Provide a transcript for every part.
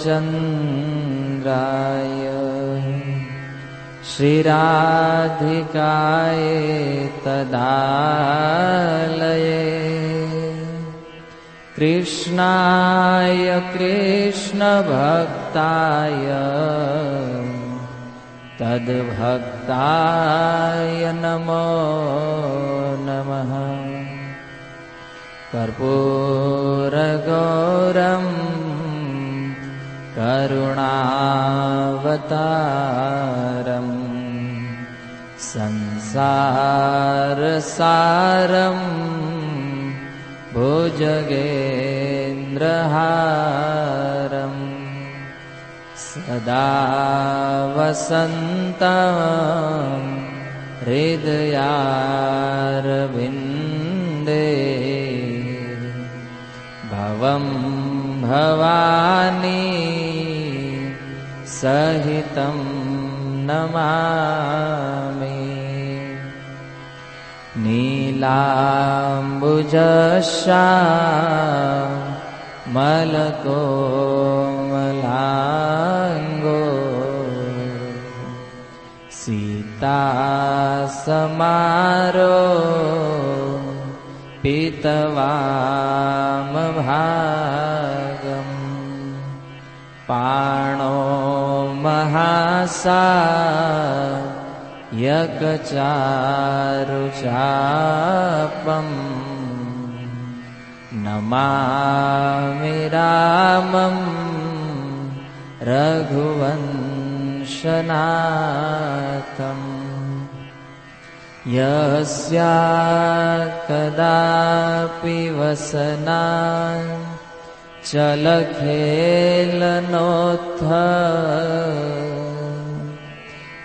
चन्द्राय श्रीराधिकाय तदालये कृष्णाय कृष्णभक्ताय तद्भक्ताय नमो नमः। कर्पूरगौरं करुणावतारं संसारसारं भुजगेन्द्रहारं सदा वसन्तं हृदयारविन्दे भवं भवानी सहितं नमामि। नीलाम्बुजश्यामलकोमलाङ्गो सीतासमारो पीतवामभागम् पाणो महासायकचारुचापम् नमामि रामं रघुवंशनाथम् यस्या कदापि वसना चलखेलनोत्थ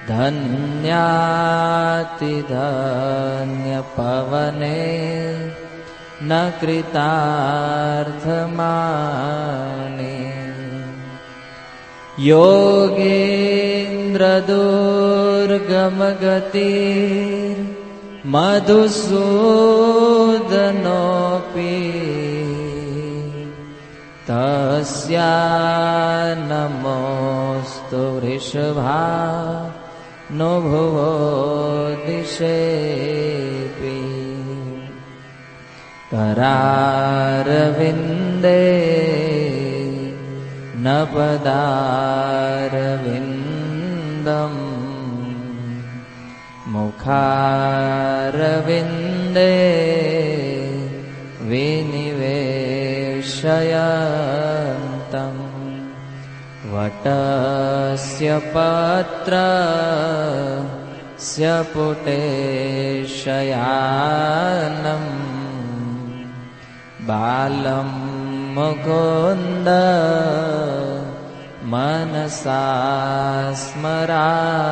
धन्यातिधन्यपवने न कृतार्थमाने योगेन्द्रदुर्गमगतिर्मधुसूदनोऽपि तस्या नमोऽस्तु वृषभानुभुवो दिशेऽपि करारविन्दे न पदारविन्दम् मुखारविन्दे विनिवेशयन्तम् वटस्य पत्रस्य पुटे शयानम् बालं मुकुन्द मनसा स्मरामि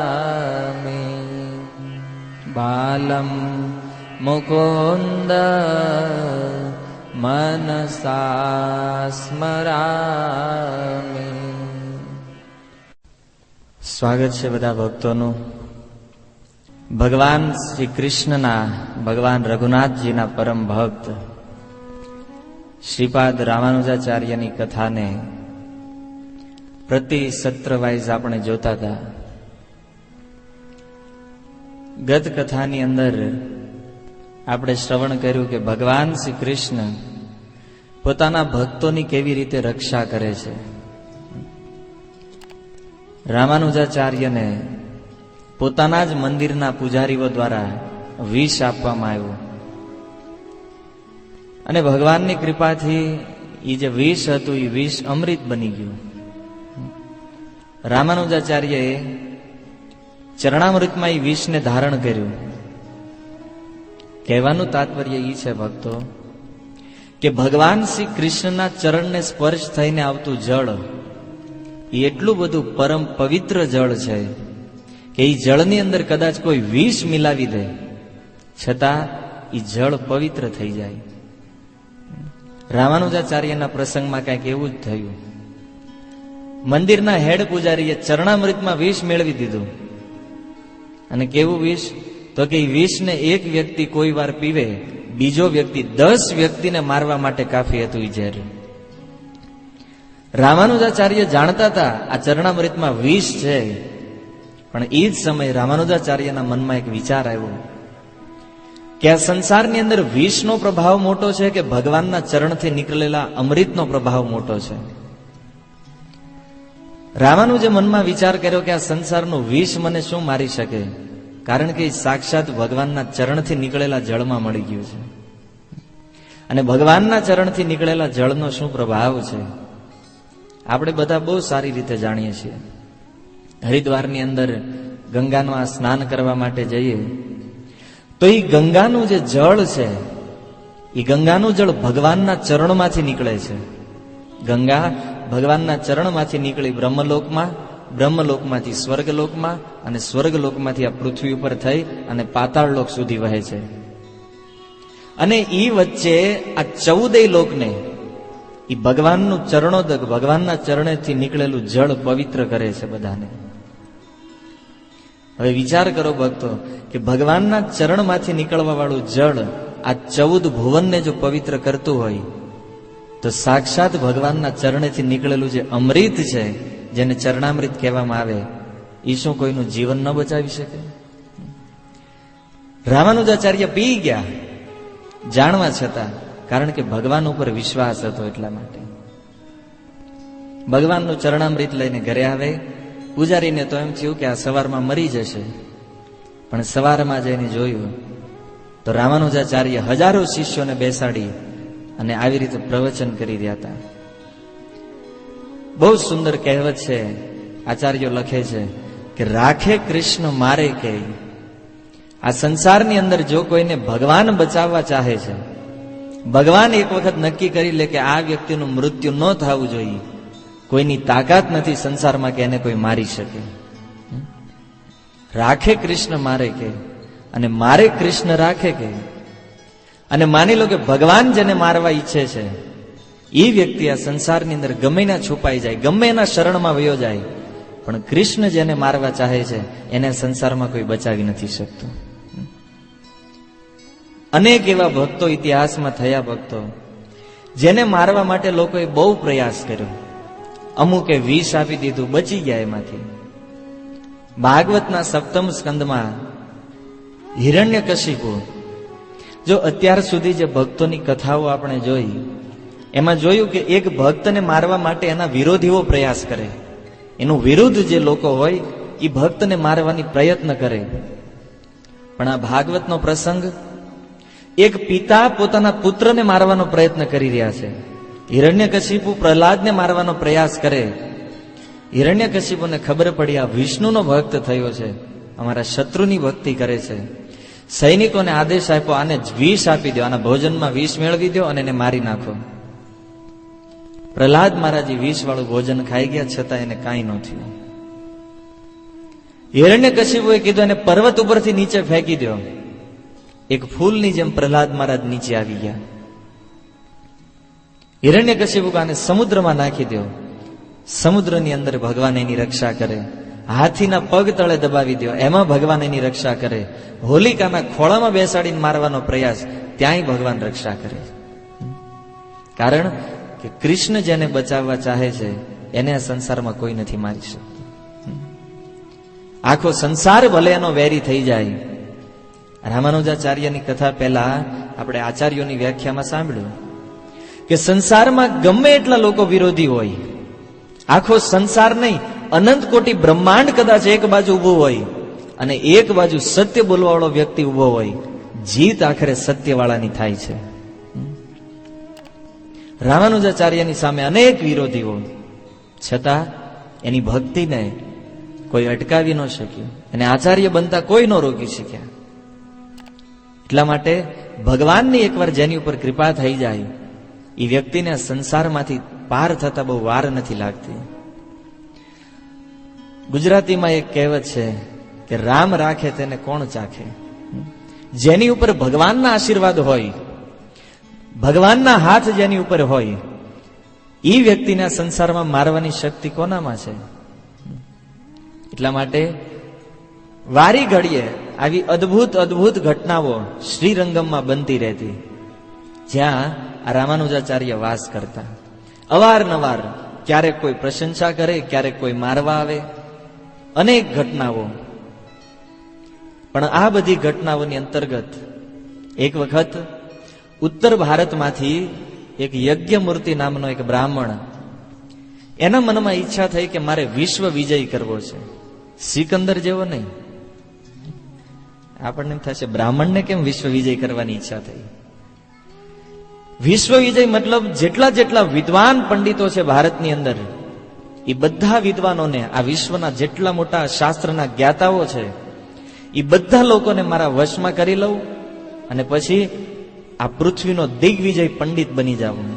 बालं मुकुन्द मनसा स्मरामि। સ્વાગત છે બધા ભક્તોનું. ભગવાન શ્રી કૃષ્ણના ભગવાન રઘુનાથજીના પરમ ભક્ત શ્રીપાદ રામાનુજાચાર્યની કથાને પ્રતિ સત્ર વાઇઝ આપણે જોતા હતા. ગત કથાની અંદર આપણે શ્રવણ કર્યું કે ભગવાન શ્રી કૃષ્ણ પોતાના ભક્તોની કેવી રીતે રક્ષા કરે છે. રામાનુજાચાર્યને પોતાના જ મંદિરના પૂજારીઓ દ્વારા વિષ આપવામાં આવ્યું અને ભગવાનની કૃપાથી એ જે વિષ હતું એ વિષ અમૃત બની ગયું. રામાનુજાચાર્યએ ચરણામૃતમાં એ વિષને ધારણ કર્યું. કહેવાનું તાત્પર્ય એ છે ભક્તો કે ભગવાન શ્રી કૃષ્ણના ચરણને સ્પર્શ થઈને આવતું જળ એ એટલું બધું પરમ પવિત્ર જળ છે કે એ જળની અંદર કદાચ કોઈ વિષ મિલાવી દે છતાં એ જળ પવિત્ર થઈ જાય. રામાનુજાચાર્યના પ્રસંગમાં કંઈક એવું જ થયું. મંદિરના હેડ પૂજારીએ ચરણામૃતમાં વિષ મેળવી દીધું. અને કેવું વિષ? તો કે એ વિષને એક વ્યક્તિ કોઈ વાર પીવે, બીજો વ્યક્તિ 10 વ્યક્તિને મારવા માટે કાફી હતું. એ ઝેર રામાનુજાચાર્ય જાણતા હતા આ ચરણામૃતમાં વિષ છે, પણ એ જ સમયે રામાનુજાચાર્યના મનમાં એક વિચાર આવ્યો કે આ સંસારની અંદર વિષનો પ્રભાવ મોટો છે કે ભગવાનના ચરણથી નીકળેલા અમૃતનો પ્રભાવ મોટો છે. રામાનુજે મનમાં વિચાર કર્યો કે આ સંસારનું વિષ મને શું મારી શકે, કારણ કે સાક્ષાત ભગવાનના ચરણથી નીકળેલા જળમાં મળી ગયું છે. અને ભગવાનના ચરણથી નીકળેલા જળનો શું પ્રભાવ છે આપણે બધા બહુ સારી રીતે જાણીએ છીએ. હરિદ્વારની અંદર ગંગામાં સ્નાન કરવા માટે જઈએ તો એ ગંગાનું જે જળ છે એ ગંગાનું જળ ભગવાનના ચરણમાંથી નીકળે છે. ગંગા ભગવાનના ચરણમાંથી નીકળી બ્રહ્મલોકમાં, બ્રહ્મલોકમાંથી સ્વર્ગલોકમાં અને સ્વર્ગલોકમાંથી આ પૃથ્વી ઉપર થઈ અને પાતાળ લોક સુધી વહે છે. અને એ વચ્ચે આ 14 લોકને એ ભગવાનનું ચરણોદક, ભગવાનના ચરણેથી નીકળેલું જળ પવિત્ર કરે છે બધાને. હવે વિચાર કરો ભક્તો કે ભગવાનના ચરણમાંથી નીકળવા વાળું જળ આ 14 ભુવનને જો પવિત્ર કરતું હોય તો સાક્ષાત ભગવાનના ચરણેથી નીકળેલું જે અમૃત છે, જેને ચરણામૃત કહેવામાં આવે, એ શું કોઈનું જીવન ન બચાવી શકે? રામાનુજાચાર્ય પી ગયા જાણવા છતાં, કારણ કે ભગવાન ઉપર વિશ્વાસ હતો એટલા માટે. ભગવાનનું ચરણામૃત લઈને ઘરે આવે. પૂજારીને તો એમ થયું કે આ સવારમાં મરી જશે, પણ સવારમાં જઈને જોયું તો રામાનુજાચાર્ય હજારો શિષ્યોને બેસાડી અને આવી રીતે પ્રવચન કરી રહ્યા હતા. બહુ સુંદર કહેવત છે, આચાર્યો લખે છે કે રાખે કૃષ્ણ મારે કે. આ સંસારની અંદર જો કોઈને ભગવાન બચાવવા ચાહે છે, ભગવાન એક વખત નક્કી કરી લે કે આ વ્યક્તિનું મૃત્યુ ન થવું જોઈએ, કોઈની તાકાત નથી સંસારમાં કે એને કોઈ મારી શકે. રાખે કૃષ્ણ મારે કે, અને મારે કૃષ્ણ રાખે કે. અને માની લો કે ભગવાન જેને મારવા ઈચ્છે છે એ વ્યક્તિ આ સંસારની અંદર ગમે ના છુપાઈ જાય, ગમે એના શરણમાં વયો જાય, પણ કૃષ્ણ જેને મારવા ચાહે છે એને સંસારમાં કોઈ બચાવી નથી શકતું. અનેક એવા ભક્તો ઇતિહાસમાં થયા, ભક્તો જેને મારવા માટે લોકોએ બહુ પ્રયાસ કર્યો. અમુકે વિષ આપી દીધું, બચી ગયા એમાંથી. ભાગવતના 7મ સ્કંદમાં હિરણ્યકશિપુ, જો અત્યાર સુધી જે ભક્તોની કથાઓ આપણે જોઈ એમાં જોયું કે એક ભક્તને મારવા માટે એના વિરોધીઓ પ્રયાસ કરે, એનું વિરુદ્ધ જે લોકો હોય એ ભક્તને મારવાની પ્રયત્ન કરે. પણ આ ભાગવતનો પ્રસંગ, એક પિતા પોતાના પુત્રને મારવાનો પ્રયત્ન કરી રહ્યા છે. હિરણ્યકશિપુ પ્રહલાદને મારવાનો પ્રયાસ કરે. હિરણ્યકશિપુને ખબર પડી આ વિષ્ણુનો ભક્ત થયો છે, અમારા શત્રુની ભક્તિ કરે છે. સૈનિકોને આદેશ આપ્યો આને વિષ આપી દો, આના ભોજનમાં વિષ મેળવી દો અને એને મારી નાખો. પ્રહલાદ મહારાજ વિષ વાળું ભોજન ખાઈ ગયા, છતાં એને કાંઈ ન થયું. હિરણ્યકશિપુએ કીધું એને પર્વત ઉપરથી નીચે ફેંકી દો. એક ફૂલની જેમ પ્રહલાદ મહારાજ નીચે આવી ગયા. હિરણ્યકશિપુ આને સમુદ્રમાં નાખી દો. સમુદ્રની અંદર ભગવાન એની રક્ષા કરે. હાથીના પગ તળે દબાવી દો, એમાં ભગવાન એની રક્ષા કરે. હોલિકાના ખોળામાં બેસાડીને મારવાનો પ્રયાસ, ત્યાંય ભગવાન રક્ષા કરે. કારણ કે કૃષ્ણ જેને બચાવવા ચાહે છે એને આ સંસારમાં કોઈ નથી મારી શકતું. આખો સંસાર ભલે એનો વેરી થઈ જાય. રામાનુજાચાર્યની કથા પહેલા આપણે આચાર્યોની વ્યાખ્યામાં સાંભળ્યું કે સંસારમાં ગમે એટલા લોકો વિરોધી હોય, આખો સંસાર નહીં, અનંત કોટી બ્રહ્માંડ કદાચ એક બાજુ ઉભો હોય અને એક બાજુ સત્ય બોલવાવાળો વ્યક્તિ ઉભો હોય, જીત આખરે સત્યવાળાની થાય છે. રામાનુજાચાર્યની સામે અનેક વિરોધીઓ, છતાં એની ભક્તિને કોઈ અટકાવી ન શક્યું, અને આચાર્ય બનતા કોઈ ન રોકી શક્યા. એટલા માટે ભગવાનની એકવાર જેની ઉપર કૃપા થઈ જાય એ વ્યક્તિને સંસારમાંથી પાર થતા બહુ વાર નથી લાગતી. ગુજરાતીમાં એક કહેવત છે કે રામ રાખે તેને કોણ ચાખે. જેની ઉપર ભગવાનના આશીર્વાદ હોય, ભગવાનના હાથ જેની ઉપર હોય, એ વ્યક્તિના સંસારમાં મારવાની શક્તિ કોનામાં છે? એટલા માટે વારી ઘડીએ આવી અદ્ભુત અદ્ભુત ઘટનાઓ શ્રીરંગમમાં બનતી રહેતી, જ્યાં આ રામાનુજાચાર્ય વાસ કરતા. અવારનવાર ક્યારેક કોઈ પ્રશંસા કરે, ક્યારેક કોઈ મારવા આવે, અનેક ઘટનાઓ. પણ આ બધી ઘટનાઓની અંતર્ગત એક વખત ઉત્તર ભારતમાંથી એક યજ્ઞમૂર્તિ નામનો એક બ્રાહ્મણ, એના મનમાં ઈચ્છા થઈ કે મારે વિશ્વ વિજય કરવો છે, સિકંદર જેવો નહીં. આપણને એમ થશે બ્રાહ્મણને કેમ વિશ્વ વિજય કરવાની ઈચ્છા થઈ? વિશ્વ વિજય મતલબ જેટલા જેટલા વિદ્વાન પંડિતો છે ભારતની અંદર, એ બધા વિદ્વાનોને, આ વિશ્વના જેટલા મોટા શાસ્ત્રના જ્ઞાતાઓ છે, એ બધા લોકોને મારા વશમાં કરી લઉં અને પછી આ પૃથ્વીનો દિગ્વિજય પંડિત બની જાઉં.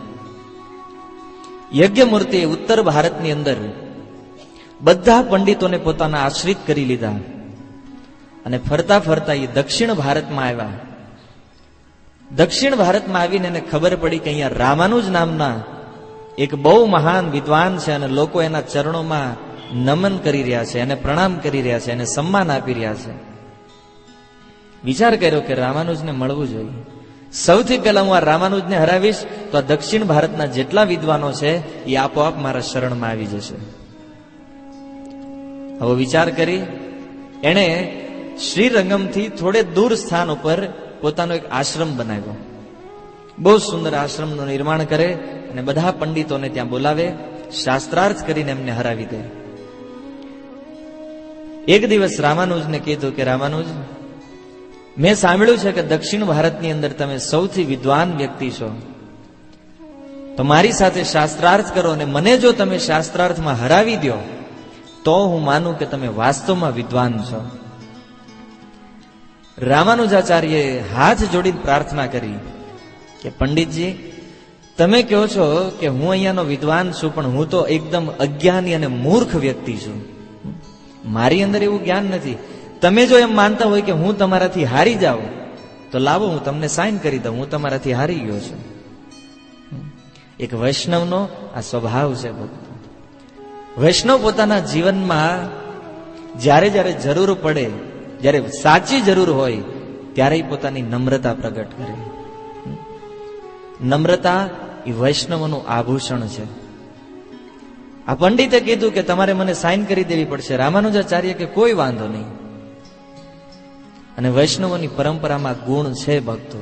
યજ્ઞમૂર્તિએ ઉત્તર ભારતની અંદર બધા પંડિતોને પોતાના આશ્રિત કરી લીધા અને ફરતા ફરતા એ દક્ષિણ ભારતમાં આવ્યા. દક્ષિણ ભારતમાં આવીને એને ખબર પડી કે અહીંયા રામાનુજ નામના એક બહુ મહાન વિદ્વાન છે અને લોકો એના ચરણોમાં નમન કરી રહ્યા છે, એને પ્રણામ કરી રહ્યા છે, એને સન્માન આપી રહ્યા છે. વિચાર કર્યો કે રામાનુજને મળવું જોઈએ. સૌથી પહેલા હું આ રામાનુજને હરાવીશ તો આ દક્ષિણ ભારતના જેટલા વિદ્વાનો છે એ આપોઆપ મારા શરણમાં આવી જશે. હવે વિચાર કરી એણે શ્રીરંગમથી થોડે દૂર સ્થાન ઉપર પોતાનો એક આશ્રમ બનાવ્યો. બહુ સુંદર આશ્રમનું નિર્માણ કરે અને બધા પંડિતોને ત્યાં બોલાવે, શાસ્ત્રાર્થ કરીને એમને હરાવી દે. એક દિવસ રામાનુજને કીધું કે રામાનુજ, મેં સાંભળ્યું છે કે દક્ષિણ ભારતની અંદર તમે સૌથી વિદ્વાન વ્યક્તિ છો, તો મારી સાથે શાસ્ત્રાર્થ કરો અને મને જો તમે શાસ્ત્રાર્થમાં હરાવી દો તો હું માનું કે તમે વાસ્તવમાં વિદ્વાન છો. રામાનુજાચાર્યએ હાથ જોડીને પ્રાર્થના કરી કે પંડિતજી, તમે કહો છો કે હું અહીંયાનો વિદ્વાન છું, પણ હું તો એકદમ અજ્ઞાની અને મૂર્ખ વ્યક્તિ છું. મારી અંદર એવું જ્ઞાન નથી. તમે જો એમ માનતા હોય કે હું તમારાથી હારી જાઉં તો લાવો, હું તમને સાઇન કરી દઉં, હું તમારાથી હારી ગયો છું. એક વૈષ્ણવનો આ સ્વભાવ છે. વૈષ્ણવ પોતાના જીવનમાં જ્યારે જ્યારે જરૂર પડે, જ્યારે સાચી જરૂર હોય ત્યારે પોતાની નમ્રતા પ્રગટ કરે. નમ્રતા એ વૈષ્ણવનું આભૂષણ છે. આ પંડિતે કીધું કે તમારે મને સાઇન કરી દેવી પડશે. રામાનુજાચાર્ય કે કોઈ વાંધો નહીં. અને વૈષ્ણવોની પરંપરામાં ગુણ છે ભક્તો.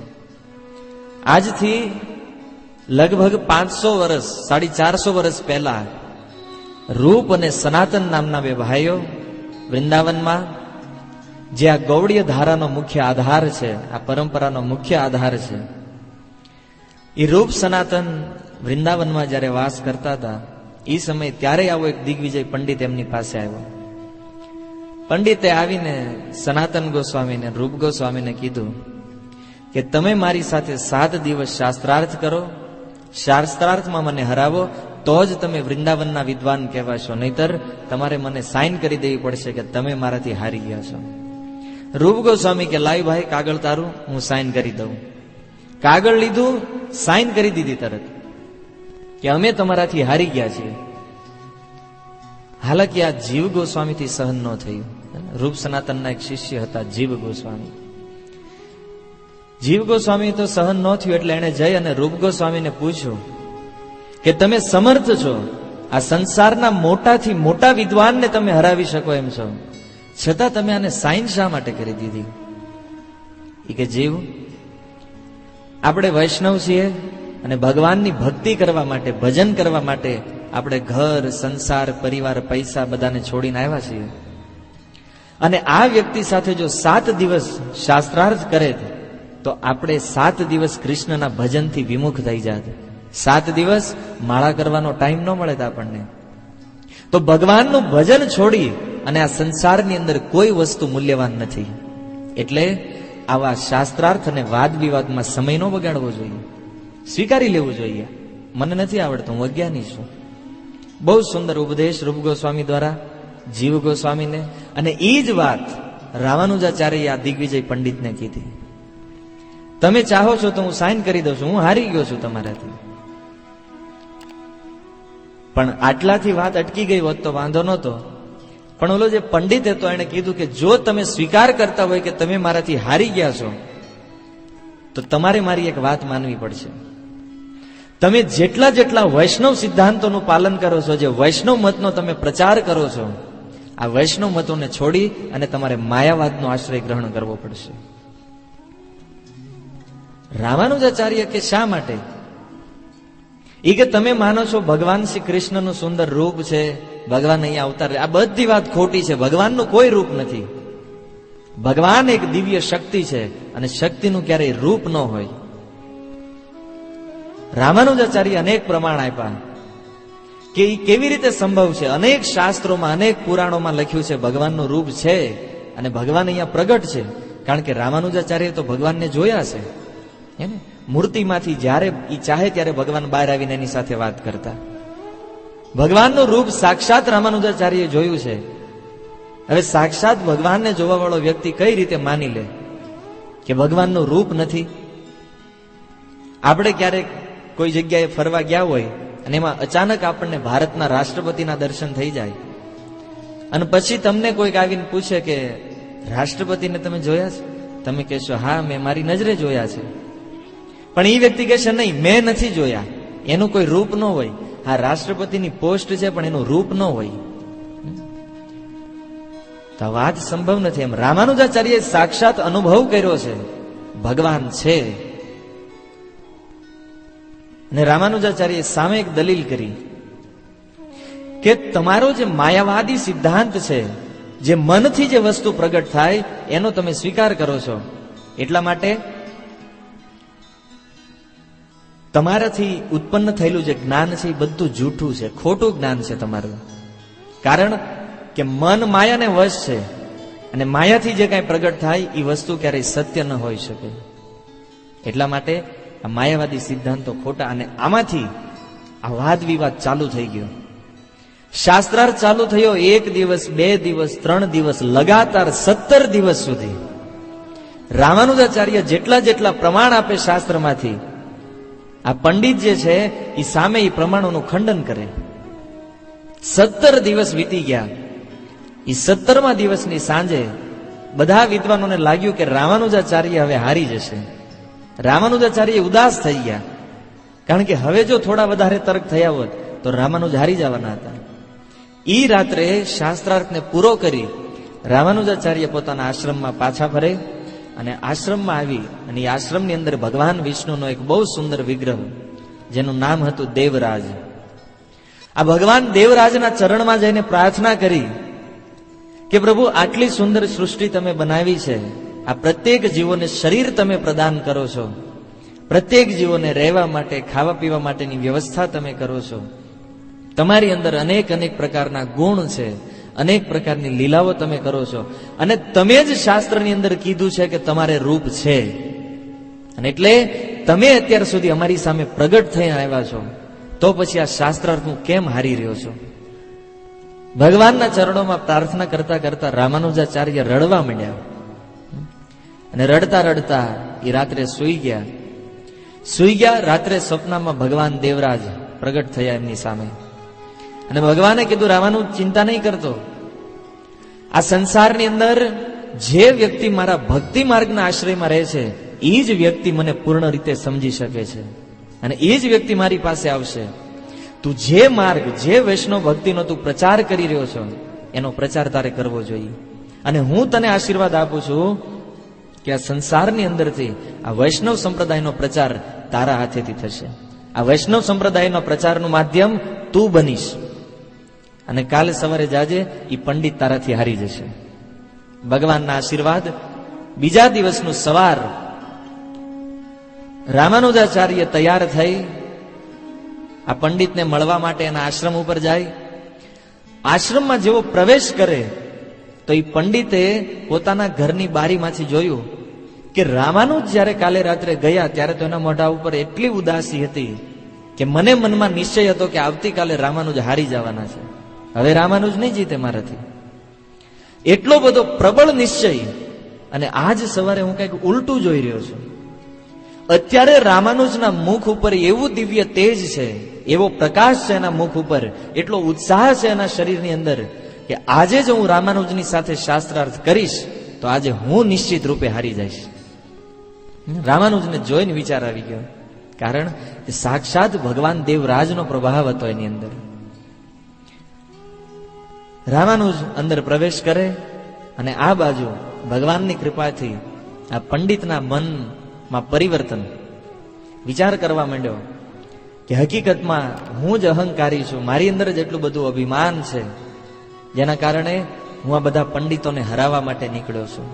આજથી લગભગ 500 વર્ષ, 450 વર્ષ પહેલા રૂપ અને સનાતન નામના બે ભાઈઓ વૃંદાવનમાં, જે આ ગૌડીય ધારાનો મુખ્ય આધાર છે, આ પરંપરાનો મુખ્ય આધાર છે, એ રૂપ સનાતન વૃંદાવનમાં જ્યારે વાસ કરતા હતા એ સમયે ત્યારે આવો એક દિગ્વિજય પંડિત એમની પાસે આવ્યો. પંડિતે આવીને સનાતન ગોસ્વામીને, રૂપ ગોસ્વામીને કીધું કે તમે મારી સાથે 7 દિવસ શાસ્ત્રાર્થ કરો, શાસ્ત્રાર્થમાં મને હરાવો તો જ તમે વૃંદાવનના વિદ્વાન કહેવાશો, નહીતર તમારે મને સાઇન કરી દેવી પડશે કે તમે મારાથી હારી ગયા છો. રૂપ ગોસ્વામી કે લાઈ ભાઈ કાગળ તારું, હું સાઇન કરી દઉં. કાગળ લીધું, સાઇન કરી દીધી તરત કે અમે તમારાથી હારી ગયા છીએ. હાલાકી આ જીવ ગોસ્વામીથી સહન ન થયું. રૂપ સનાતનના એક શિષ્ય હતા જીવ ગોસ્વામી. જીવ ગોસ્વામી તો સહન ન થયું એટલે એને જઈ અને રૂપ ગોસ્વામીને પૂછ્યું કે તમે સમર્થ છો, આ સંસારના મોટાથી મોટા વિદ્વાનને તમે હરાવી શકો એમ છો, છતાં તમે આને સાઇન શા માટે કરી દીધી? એ કે જીવ, આપણે વૈષ્ણવ છીએ અને ભગવાનની ભક્તિ કરવા માટે, ભજન કરવા માટે આપણે ઘર, સંસાર, પરિવાર, પૈસા બધાને છોડીને આવ્યા છીએ. અને આ વ્યક્તિ સાથે જો 7 દિવસ શાસ્ત્રાર્થ કરે તો આપણે 7 દિવસ કૃષ્ણના ભજનથી વિમુખ થઈ જાત. 7 દિવસ માળા કરવાનો ટાઈમ ન મળે આપણને. તો ભગવાનનું ભજન છોડી અને આ સંસારની અંદર કોઈ વસ્તુ મૂલ્યવાન નથી. એટલે આવા શાસ્ત્રાર્થ અને વાદ વિવાદમાં સમય ન બગાડવો જોઈએ, સ્વીકારી લેવું જોઈએ. મને નથી આવડતું, હું અજ્ઞાની છું. બહુ સુંદર ઉપદેશ રૂપ ગોસ્વામી દ્વારા જીવ ગોસ્વામીને, અને એ જ વાત રામાનુજાચાર્ય આ દિગ્વિજય પંડિતને કીધી. તમે ચાહો છો તો હું સાઇન કરી દઉં છું, હું હારી ગયો છું તમારાથી. પણ આટલાથી વાત અટકી ગઈ હોત તો વાંધો નહોતો. પણ ઓલો જે પંડિત હતો એને કીધું કે જો તમે સ્વીકાર કરતા હોય કે તમે મારાથી હારી ગયા છો તો તમારે મારી એક વાત માનવી પડશે. તમે જેટલા જેટલા વૈષ્ણવ સિદ્ધાંતોનું પાલન કરો છો, જે વૈષ્ણવ મતનો તમે પ્રચાર કરો છો, આ વૈષ્ણવ મતોને છોડી અને તમારે માયાવાદનો આશ્રય ગ્રહણ કરવો પડશે. રામાનુજાચાર્ય કે શા માટે? એ કે તમે માનો છો ભગવાન શ્રી કૃષ્ણનું સુંદર રૂપ છે, ભગવાન અહીંયા અવતાર, આ બધી વાત ખોટી છે. ભગવાનનું કોઈ રૂપ નથી. ભગવાન એક દિવ્ય શક્તિ છે અને શક્તિનું ક્યારેય રૂપ ન હોય. રામાનુજાચાર્ય અનેક પ્રમાણ આપ્યા કે એ કેવી રીતે સંભવ છે. અનેક શાસ્ત્રોમાં, અનેક પુરાણોમાં લખ્યું છે ભગવાનનું રૂપ છે અને ભગવાન અહીંયા પ્રગટ છે. કારણ કે રામાનુજાચાર્ય તો ભગવાનને જોયા છે. હે ને? મૂર્તિમાંથી જ્યારે એ ચાહે ત્યારે ભગવાન બહાર આવીને એની સાથે વાત કરતા. ભગવાનનું રૂપ સાક્ષાત રામાનુજાચાર્યએ જોયું છે. હવે સાક્ષાત ભગવાનને જોવા વાળો વ્યક્તિ કઈ રીતે માની લે કે ભગવાનનું રૂપ નથી? આપણે ક્યારેક કોઈ જગ્યાએ ફરવા ગયા હોય અને એમાં અચાનક આપણને ભારતના રાષ્ટ્રપતિના દર્શન થઈ જાય અને પછી તમને કોઈક આવીને પૂછે કે રાષ્ટ્રપતિને તમે જોયા છે? તમે કહેશો હા, મેં મારી નજરે જોયા છે. પણ એ વ્યક્તિ કહેશે નહીં, મેં નથી જોયા. એનું કોઈ રૂપ ન હોય. હા, રાષ્ટ્રપતિની પોસ્ટ છે પણ એનું રૂપ ન હોય. તો વાત સંભવ નથી. એમ રામાનુજાચાર્યએ સાક્ષાત અનુભવ કર્યો છે ભગવાન છે. અને રામાનુજાચાર્યએ સામે એક દલીલ કરી કે તમારો જે માયાવાદી સિદ્ધાંત છે, જે મનથી જે વસ્તુ પ્રગટ થાય એનો તમે સ્વીકાર કરો છો, એટલા માટે તમારાથી ઉત્પન્ન થયેલું જે જ્ઞાન છે એ બધું જૂઠું છે, ખોટું જ્ઞાન છે તમારું. કારણ કે મન માયાને વશ છે અને માયાથી જે કાંઈ પ્રગટ થાય એ વસ્તુ ક્યારેય સત્ય ન હોઈ શકે. એટલા માટે આ માયાવાદી સિદ્ધાંતો ખોટા. અને આમાંથી આ વાદ વિવાદ ચાલુ થઈ ગયો. શાસ્ત્રાર્થ ચાલુ થયો. 1 દિવસ, 2 દિવસ, 3 દિવસ, લગાતાર 17 દિવસ સુધી રામાનુજાચાર્ય જેટલા જેટલા પ્રમાણ આપે શાસ્ત્રમાંથી, આ પંડિત જે છે એ સામે એ પ્રમાણોનું ખંડન કરે. 17 દિવસ વીતી ગયા. એ 17મા દિવસની સાંજે બધા વિદ્વાનોને લાગ્યું કે રામાનુજાચાર્ય હવે હારી જશે. રામાનુજાચાર્ય ઉદાસ થઈ ગયા. કારણ કે હવે જો થોડા વધારે તર્ક થયા હોત તો રામાનુજ હારી જવાના હતા. ઈ રાત્રે શાસ્ત્રાર્થને પૂરો કરી રામાનુજાચાર્ય પોતાના આશ્રમમાં પાછા ફરે અને આશ્રમમાં આવી અને એ આશ્રમની અંદર ભગવાન વિષ્ણુનો એક બહુ સુંદર વિગ્રહ, જેનું નામ હતું દેવરાજ. આ ભગવાન દેવરાજના ચરણમાં જઈને પ્રાર્થના કરી કે પ્રભુ, આટલી સુંદર સૃષ્ટિ તમે બનાવી છે, આ પ્રત્યેક જીવોને શરીર તમે પ્રદાન કરો છો, પ્રત્યેક જીવોને રહેવા માટે, ખાવા પીવા માટેની વ્યવસ્થા તમે કરો છો, તમારી અંદર અનેક અનેક પ્રકારના ગુણ છે, અનેક પ્રકારની લીલાઓ તમે કરો છો, અને તમે જ શાસ્ત્રની અંદર કીધું છે કે તમારે રૂપ છે, અને એટલે તમે અત્યાર સુધી અમારી સામે પ્રગટ થઈને આવ્યા છો, તો પછી આ શાસ્ત્રાર્થ હું કેમ હારી રહ્યો છું? ભગવાનના ચરણોમાં પ્રાર્થના કરતા કરતા રામાનુજાચાર્ય રડવા માંડ્યા. અને રડતા રડતા એ રાત્રે સૂઈ ગયા. રાત્રે સ્વપ્નમાં ભગવાન દેવરાજ પ્રગટ થયા એમની સામે. અને ભગવાને કીધું, રામાનુજ ચિંતા નહીં કરતો. આ સંસારની અંદર જે વ્યક્તિ મારા ભક્તિ માર્ગના આશ્રયમાં રહે છે એ જ વ્યક્તિ મને પૂર્ણ રીતે સમજી શકે છે અને એ જ વ્યક્તિ મારી પાસે આવશે. તું જે માર્ગ, જે વૈષ્ણવ ભક્તિનો તું પ્રચાર કરી રહ્યો છો એનો પ્રચાર તારે કરવો જોઈએ. અને હું તને આશીર્વાદ આપું છું કે આ સંસારની અંદરથી આ વૈષ્ણવ સંપ્રદાયનો પ્રચાર તારા હાથેથી થશે. આ વૈષ્ણવ સંપ્રદાયનો પ્રચારનું માધ્યમ તું બનીશ. અને કાલે સવારે જાજે, એ પંડિત તારાથી હારી જશે. ભગવાનના આશીર્વાદ. બીજા દિવસનું સવાર રામાનુજાચાર્ય તૈયાર થઈ આ પંડિતને મળવા માટે એના આશ્રમ ઉપર જાય. આશ્રમમાં જેવો પ્રવેશ કરે તો એ પંડિતે પોતાના ઘરની બારીમાંથી જોયું કે રામાનુજ જ્યારે કાલે રાત્રે ગયા ત્યારે તો એના મોઢા ઉપર એટલી ઉદાસી હતી કે મને મનમાં નિશ્ચય હતો કે આવતીકાલે રામાનુજ હારી જવાના છે, હવે રામાનુજ નહીં જીતે મારાથી. એટલો બધો પ્રબળ નિશ્ચય. અને આજ સવારે હું કંઈક ઉલટું જોઈ રહ્યો છું. અત્યારે રામાનુજના મુખ ઉપર એવું દિવ્ય તેજ છે, એવો પ્રકાશ છે એના મુખ ઉપર, એટલો ઉત્સાહ છે એના શરીરની અંદર કે આજે જો હું રામાનુજની સાથે શાસ્ત્રાર્થ કરીશ તો આજે હું નિશ્ચિત રૂપે હારી જઈશ. રામાનુજને જોઈને વિચાર આવી ગયો કારણ કે સાક્ષાત ભગવાન દેવરાજનો પ્રભાવ હતો એની અંદર. રામાનુજ અંદર પ્રવેશ કરે અને આ બાજુ ભગવાનની કૃપાથી આ પંડિતના મનમાં પરિવર્તન, વિચાર કરવા માંડ્યો કે હકીકતમાં હું જ અહંકારી છું, મારી અંદર જ એટલું બધું અભિમાન છે જેના કારણે હું આ બધા પંડિતોને હરાવવા માટે નીકળ્યો છું.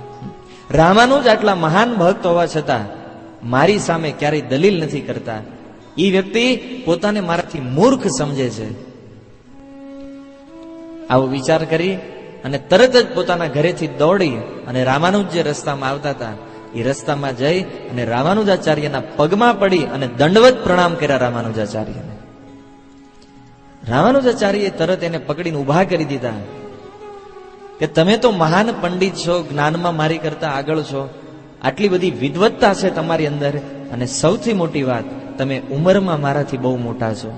રામાનુજ આટલા મહાન ભક્ત હોવા છતાં મારી સામે ક્યારેય દલીલ નથી કરતા. એ વ્યક્તિ પોતાને મારાથી મૂર્ખ સમજે છે. આવો વિચાર કરી અને તરત જ પોતાના ઘરેથી દોડી અને રામાનુજ જે રસ્તામાં આવતા હતા એ રસ્તામાં જઈ અને રામાનુજાચાર્યના પગમાં પડી અને દંડવત પ્રણામ કર્યા રામાનુજાચાર્યને. રામાનુજાચાર્યએ તરત એને પકડીને ઉભા કરી દીધા કે તમે તો મહાન પંડિત છો, જ્ઞાનમાં મારી કરતા આગળ છો, આટલી બધી વિદ્વત્તા છે તમારી અંદર, અને સૌથી મોટી વાત તમે ઉંમરમાં મારાથી બહુ મોટા છો.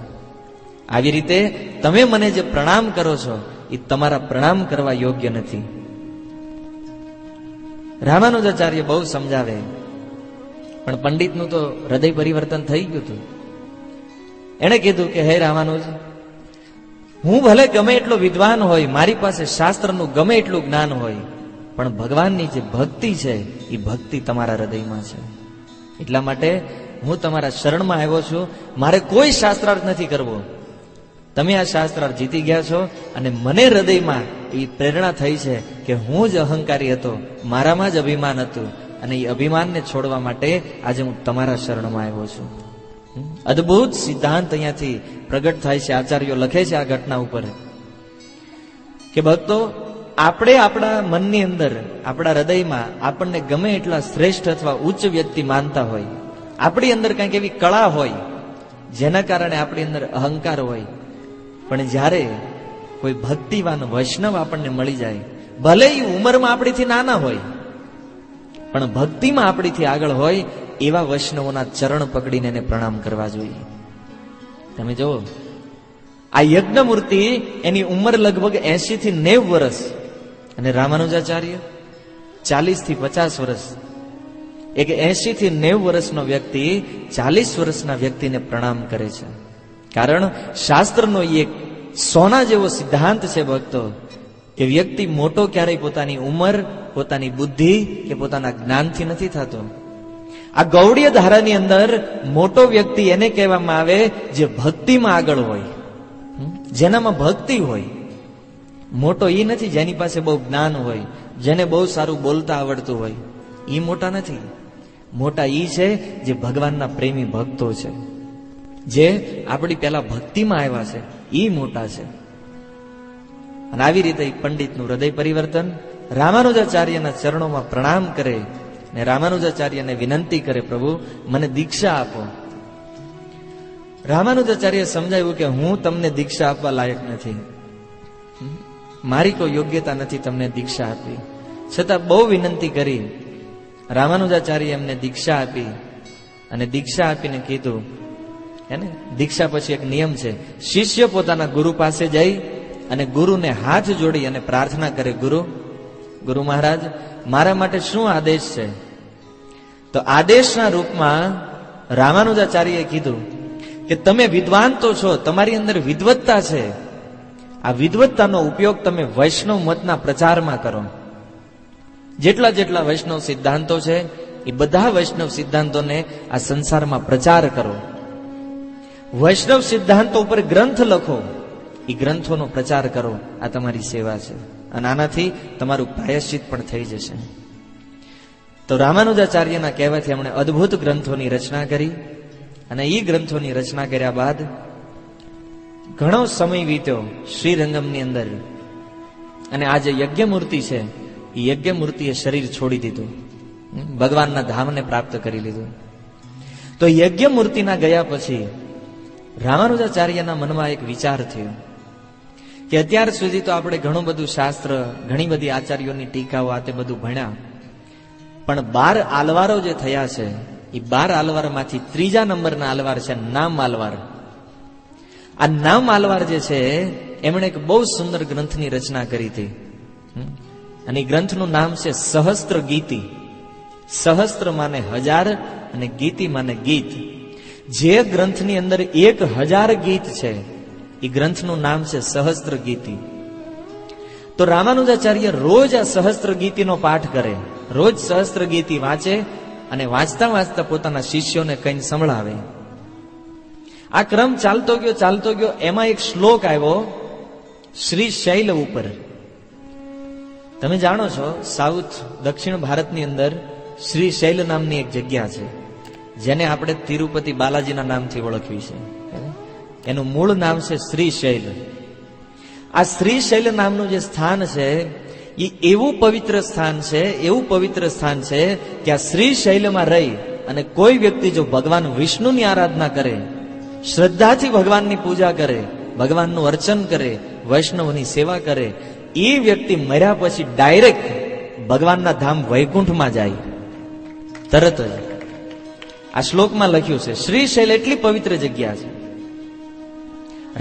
આવી રીતે તમે મને જે પ્રણામ કરો છો એ તમારા પ્રણામ કરવા યોગ્ય નથી. રામાનુજાચાર્ય બહુ સમજાવે પણ પંડિતનું તો હૃદય પરિવર્તન થઈ ગયું હતું. એણે કીધું કે હે રામાનુજ, હું ભલે ગમે એટલો વિદ્વાન હોય, મારી પાસે શાસ્ત્રનું ગમે એટલું જ્ઞાન હોય, પણ ભગવાનની જે ભક્તિ છે એ ભક્તિ તમારા હૃદયમાં છે. એટલા માટે હું તમારા શરણમાં આવ્યો છું. મારે કોઈ શાસ્ત્રાર્થ નથી કરવો. તમે આ શાસ્ત્રાર્થ જીતી ગયા છો અને મને હૃદયમાં એ પ્રેરણા થઈ છે કે હું જ અહંકારી હતો, મારામાં જ અભિમાન હતું, અને એ અભિમાનને છોડવા માટે આજે હું તમારા શરણમાં આવ્યો છું. અદ્ભુત સિદ્ધાંત અહીંયાથી પ્રગટ થાય છે. આચાર્યો લખે છે આ ઘટના ઉપર કે ભક્તો, આપણે આપણા મનની અંદર, આપણા હૃદયમાં આપણને ગમે એટલા શ્રેષ્ઠ અથવા ઉચ્ચ વ્યક્તિ માનતા હોય, આપણી અંદર કંઈક એવી કળા હોય જેના કારણે આપણી અંદર અહંકાર હોય, પણ જ્યારે કોઈ ભક્તિવાન વૈષ્ણવ આપણને મળી જાય, ભલે એ ઉંમરમાં આપણીથી નાના હોય પણ ભક્તિમાં આપણીથી આગળ હોય, એવા વૈષ્ણવોના ચરણ પકડીને એને પ્રણામ કરવા જોઈએ. તમે જુઓ, આ યજ્ઞમૂર્તિ એની ઉંમર લગભગ 80 થી 90 વર્ષ અને રામાનુજાચાર્ય 40 થી 50 વર્ષ. એક 80 થી 90 વર્ષનો વ્યક્તિ 40 વર્ષના વ્યક્તિને પ્રણામ કરે છે. કારણ શાસ્ત્રનો એક સોના જેવો સિદ્ધાંત છે ભક્તો, કે વ્યક્તિ મોટો ક્યારેય પોતાની ઉંમર, પોતાની બુદ્ધિ કે પોતાના જ્ઞાનથી નથી થતો. આ ગૌડીય ધારાની અંદર મોટો વ્યક્તિ એને કહેવામાં આવે જે ભક્તિમાં આગળ હોય, જેનામાં ભક્તિ હોય. મોટો એ નથી જેની પાસે બહુ જ્ઞાન હોય, જેને બહુ સારું બોલતા આવડતું હોય, એ મોટા નથી. મોટા ઈ છે જે ભગવાનના પ્રેમી ભક્તો છે, જે આપણી પેલા ભક્તિમાં આવ્યા છે, એ મોટા છે. અને આવી રીતે પંડિતનું હૃદય પરિવર્તન, રામાનુજાચાર્યના ચરણોમાં પ્રણામ કરે ને રામાનુજાચાર્યને વિનંતી કરે, પ્રભુ મને દીક્ષા આપો. રામાનુજાચાર્ય સમજાવ્યું કે હું તમને દીક્ષા આપવા લાયક નથી, મારી કોઈ યોગ્યતા નથી તમને દીક્ષા આપી. છતાં બહુ વિનંતી કરી રામાનુજાચાર્ય એમને દીક્ષા આપી. અને દીક્ષા આપીને કીધું, એને દીક્ષા પછી એક નિયમ છે, શિષ્ય પોતાના ગુરુ પાસે જઈ અને ગુરુને હાથ જોડી અને પ્રાર્થના કરે, ગુરુ મહારાજ મારા માટે શું આદેશ છે? તો આદેશના રૂપમાં રામાનુજાચાર્યએ કીધું કે તમે વિદ્વાન તો છો, તમારી અંદર વિદ્વત્તા છે, આ વિદ્વત્તાનો ઉપયોગ તમે વૈષ્ણવ મતના પ્રચારમાં કરો. જેટલા જેટલા વૈષ્ણવ સિદ્ધાંતો છે એ બધા વૈષ્ણવ સિદ્ધાંતોને આ સંસારમાં પ્રચાર કરો. વૈષ્ણવ સિદ્ધાંતો ઉપર ગ્રંથ લખો, એ ગ્રંથોનો પ્રચાર કરો. આ તમારી સેવા છે અને આનાથી તમારું પ્રાયશ્ચિત પણ થઈ જશે. તો રામાનુજાચાર્યના કહેવાથી એમણે અદ્ભુત ગ્રંથોની રચના કરી. અને એ ગ્રંથોની રચના કર્યા બાદ ઘણો સમય વીત્યો શ્રીરંગમની અંદર. અને આ જે યજ્ઞમૂર્તિ છે એ યજ્ઞમૂર્તિએ શરીર છોડી દીધું, ભગવાનના ધામને પ્રાપ્ત કરી લીધું. તો યજ્ઞમૂર્તિના ગયા પછી રામાનુજાચાર્યના મનમાં એક વિચાર થયો કે અત્યાર સુધી તો આપણે ઘણું બધું શાસ્ત્ર, ઘણી બધી આચાર્યોની ટીકાઓ આ તે બધું ભણ્યા, પણ 12 આલવારો જે થયા છે એ 12 આલવારમાંથી ત્રીજા નંબરના આલવાર છે નામ આલવાર. આ નામ આલવાર જે છે એમણે એક બહુ સુંદર ગ્રંથની રચના કરી હતી અને એ ગ્રંથનું નામ છે સહસ્ત્ર ગીતિ. સહસ્ત્ર માને 1000 અને ગીતિ માને ગીત. જે ગ્રંથની અંદર 1000 ગીત છે, એ ગ્રંથનું નામ છે સહસ્ત્ર ગીતિ. તો રામાનુજાચાર્ય રોજ આ સહસ્ત્ર ગીતિનો પાઠ કરે, રોજ સહસ્ત્ર ગીતિ વાંચે અને વાંચતા વાંચતા પોતાના શિષ્યોને કઈ સંભળાવે. આ ક્રમ ચાલતો ગયો. એમાં એક શ્લોક આવ્યો શ્રી શૈલ ઉપર. તમે જાણો છો, સાઉથ દક્ષિણ ભારતની અંદર શ્રી શૈલ નામની એક જગ્યા છે, જેને આપણે તિરુપતિ બાલાજીના નામથી ઓળખવી છે. એનું મૂળ નામ છે શ્રી શૈલ. આ શ્રી શૈલ નામનું જે સ્થાન છે, એ એવું પવિત્ર સ્થાન છે કે આ શ્રી શૈલમાં રહી અને કોઈ વ્યક્તિ જો ભગવાન વિષ્ણુની આરાધના કરે, શ્રદ્ધાથી ભગવાનની પૂજા કરે, ભગવાનનું અર્ચન કરે, વૈષ્ણવની સેવા કરે, એ વ્યક્તિ મર્યા પછી ડાયરેક્ટ ભગવાનના ધામ વૈકુંઠમાં જાય તરત જ. આ શ્લોકમાં લખ્યું છે. શ્રી શૈલ એટલી પવિત્ર જગ્યા છે.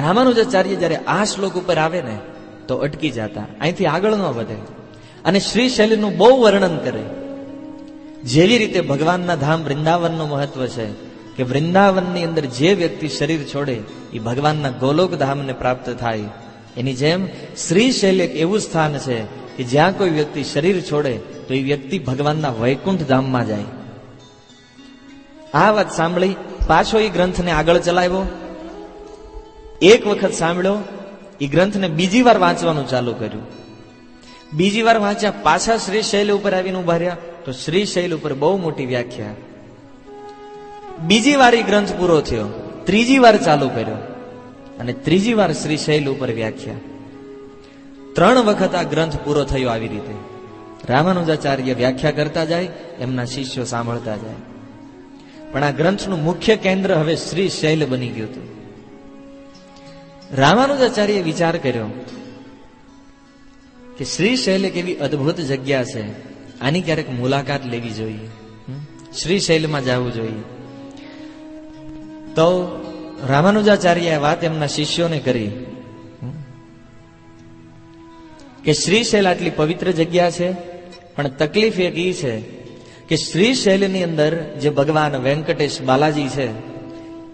રામાનુજાચાર્ય જયારે આ શ્લોક ઉપર આવે ને તો અટકી જતા, અહીંથી આગળ ન વધે અને શ્રી શૈલનું બહુ વર્ણન કરે. જેવી રીતે ભગવાનના ધામ વૃંદાવનનું મહત્વ છે કે વૃંદાવનની અંદર જે વ્યક્તિ શરીર છોડે એ ભગવાનના ગોલોક ધામને પ્રાપ્ત થાય, એની જેમ શ્રી શૈલ એક એવું સ્થાન છે કે જ્યાં કોઈ વ્યક્તિ શરીર છોડે તો એ વ્યક્તિ ભગવાનના વૈકુંઠ ધામમાં જાય. આ વાત સાંભળી પાછો એ ગ્રંથને આગળ ચલાવ્યો. એક વખત સાંભળ્યો, એ ગ્રંથને બીજી વાર વાંચવાનું ચાલુ કર્યું. બીજી વાર વાંચ્યા, પાછા શ્રી શૈલ ઉપર આવીને ઉભા રહ્યા તો શ્રી શૈલ ઉપર બહુ મોટી વ્યાખ્યા. બીજી વાર એ ગ્રંથ પૂરો થયો, ત્રીજી વાર ચાલુ કર્યો અને ત્રીજી વાર શ્રી શૈલ ઉપર વ્યાખ્યા. 3 વખત આ ગ્રંથ પૂરો થયો. આવી રીતે રામાનુજાચાર્ય વ્યાખ્યા કરતા જાય, એમના શિષ્યો સાંભળતા જાય. પણ આ ગ્રંથનું મુખ્ય કેન્દ્ર હવે શ્રી શૈલ બની ગયું હતું. રામાનુજાચાર્યએ વિચાર કર્યો કે શ્રી શૈલ એક એવી અદ્ભુત જગ્યા છે, આની ક્યારેક મુલાકાત લેવી જોઈએ, શ્રી શૈલમાં જવું જોઈએ. તો રામાનુજાચાર્યએ વાત એમના શિષ્યોને કરી કે શ્રી શૈલ આટલી પવિત્ર જગ્યા છે, પણ તકલીફ એક એ છે કે શ્રી શૈલની અંદર જે ભગવાન વેંકટેશ બાલાજી છે,